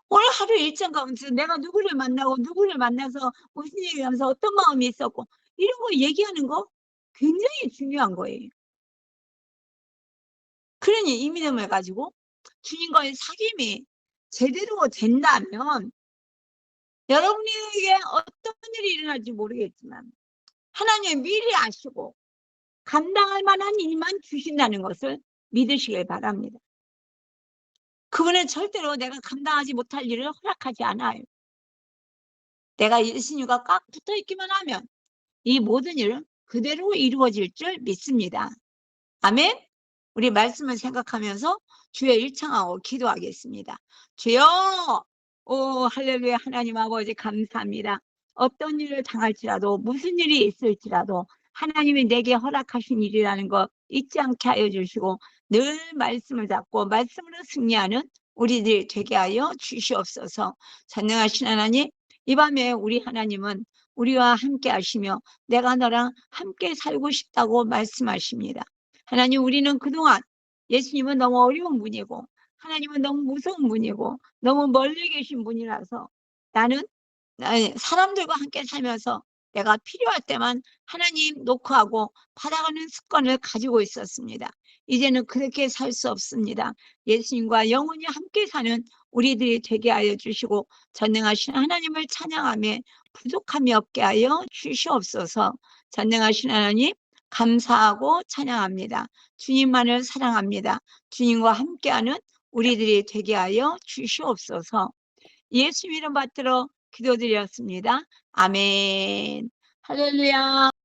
[SPEAKER 1] 오늘 하루 일정 가운데 내가 누구를 만나고 누구를 만나서 무슨 얘기를 하면서 어떤 마음이 있었고 이런 거 얘기하는 거 굉장히 중요한 거예요. 그러니 이 믿음을 가지고 주님과의 사귐이 제대로 된다면 여러분에게 어떤 일이 일어날지 모르겠지만 하나님이 미리 아시고 감당할 만한 일만 주신다는 것을 믿으시길 바랍니다. 그분은 절대로 내가 감당하지 못할 일을 허락하지 않아요. 내가 예수님과 꽉 붙어 있기만 하면 이 모든 일은 그대로 이루어질 줄 믿습니다. 아멘. 우리 말씀을 생각하면서 주의 일창하고 기도하겠습니다. 주여, 오 할렐루야. 하나님 아버지 감사합니다. 어떤 일을 당할지라도 무슨 일이 있을지라도 하나님이 내게 허락하신 일이라는 거 잊지 않게 하여 주시고 늘 말씀을 잡고 말씀으로 승리하는 우리들이 되게 하여 주시옵소서. 전능하신 하나님, 이 밤에 우리 하나님은 우리와 함께 하시며 내가 너랑 함께 살고 싶다고 말씀하십니다. 하나님, 우리는 그동안 예수님은 너무 어려운 분이고 하나님은 너무 무서운 분이고 너무 멀리 계신 분이라서 나는 사람들과 함께 살면서 내가 필요할 때만 하나님 노크하고 받아가는 습관을 가지고 있었습니다. 이제는 그렇게 살 수 없습니다. 예수님과 영원히 함께 사는 우리들이 되게 하여 주시고 전능하신 하나님을 찬양하며 부족함이 없게 하여 주시옵소서. 전능하신 하나님 감사하고 찬양합니다. 주님만을 사랑합니다. 주님과 함께하는 우리들이 되게 하여 주시옵소서. 예수 이름 받들어 기도드렸습니다. 아멘. 할렐루야.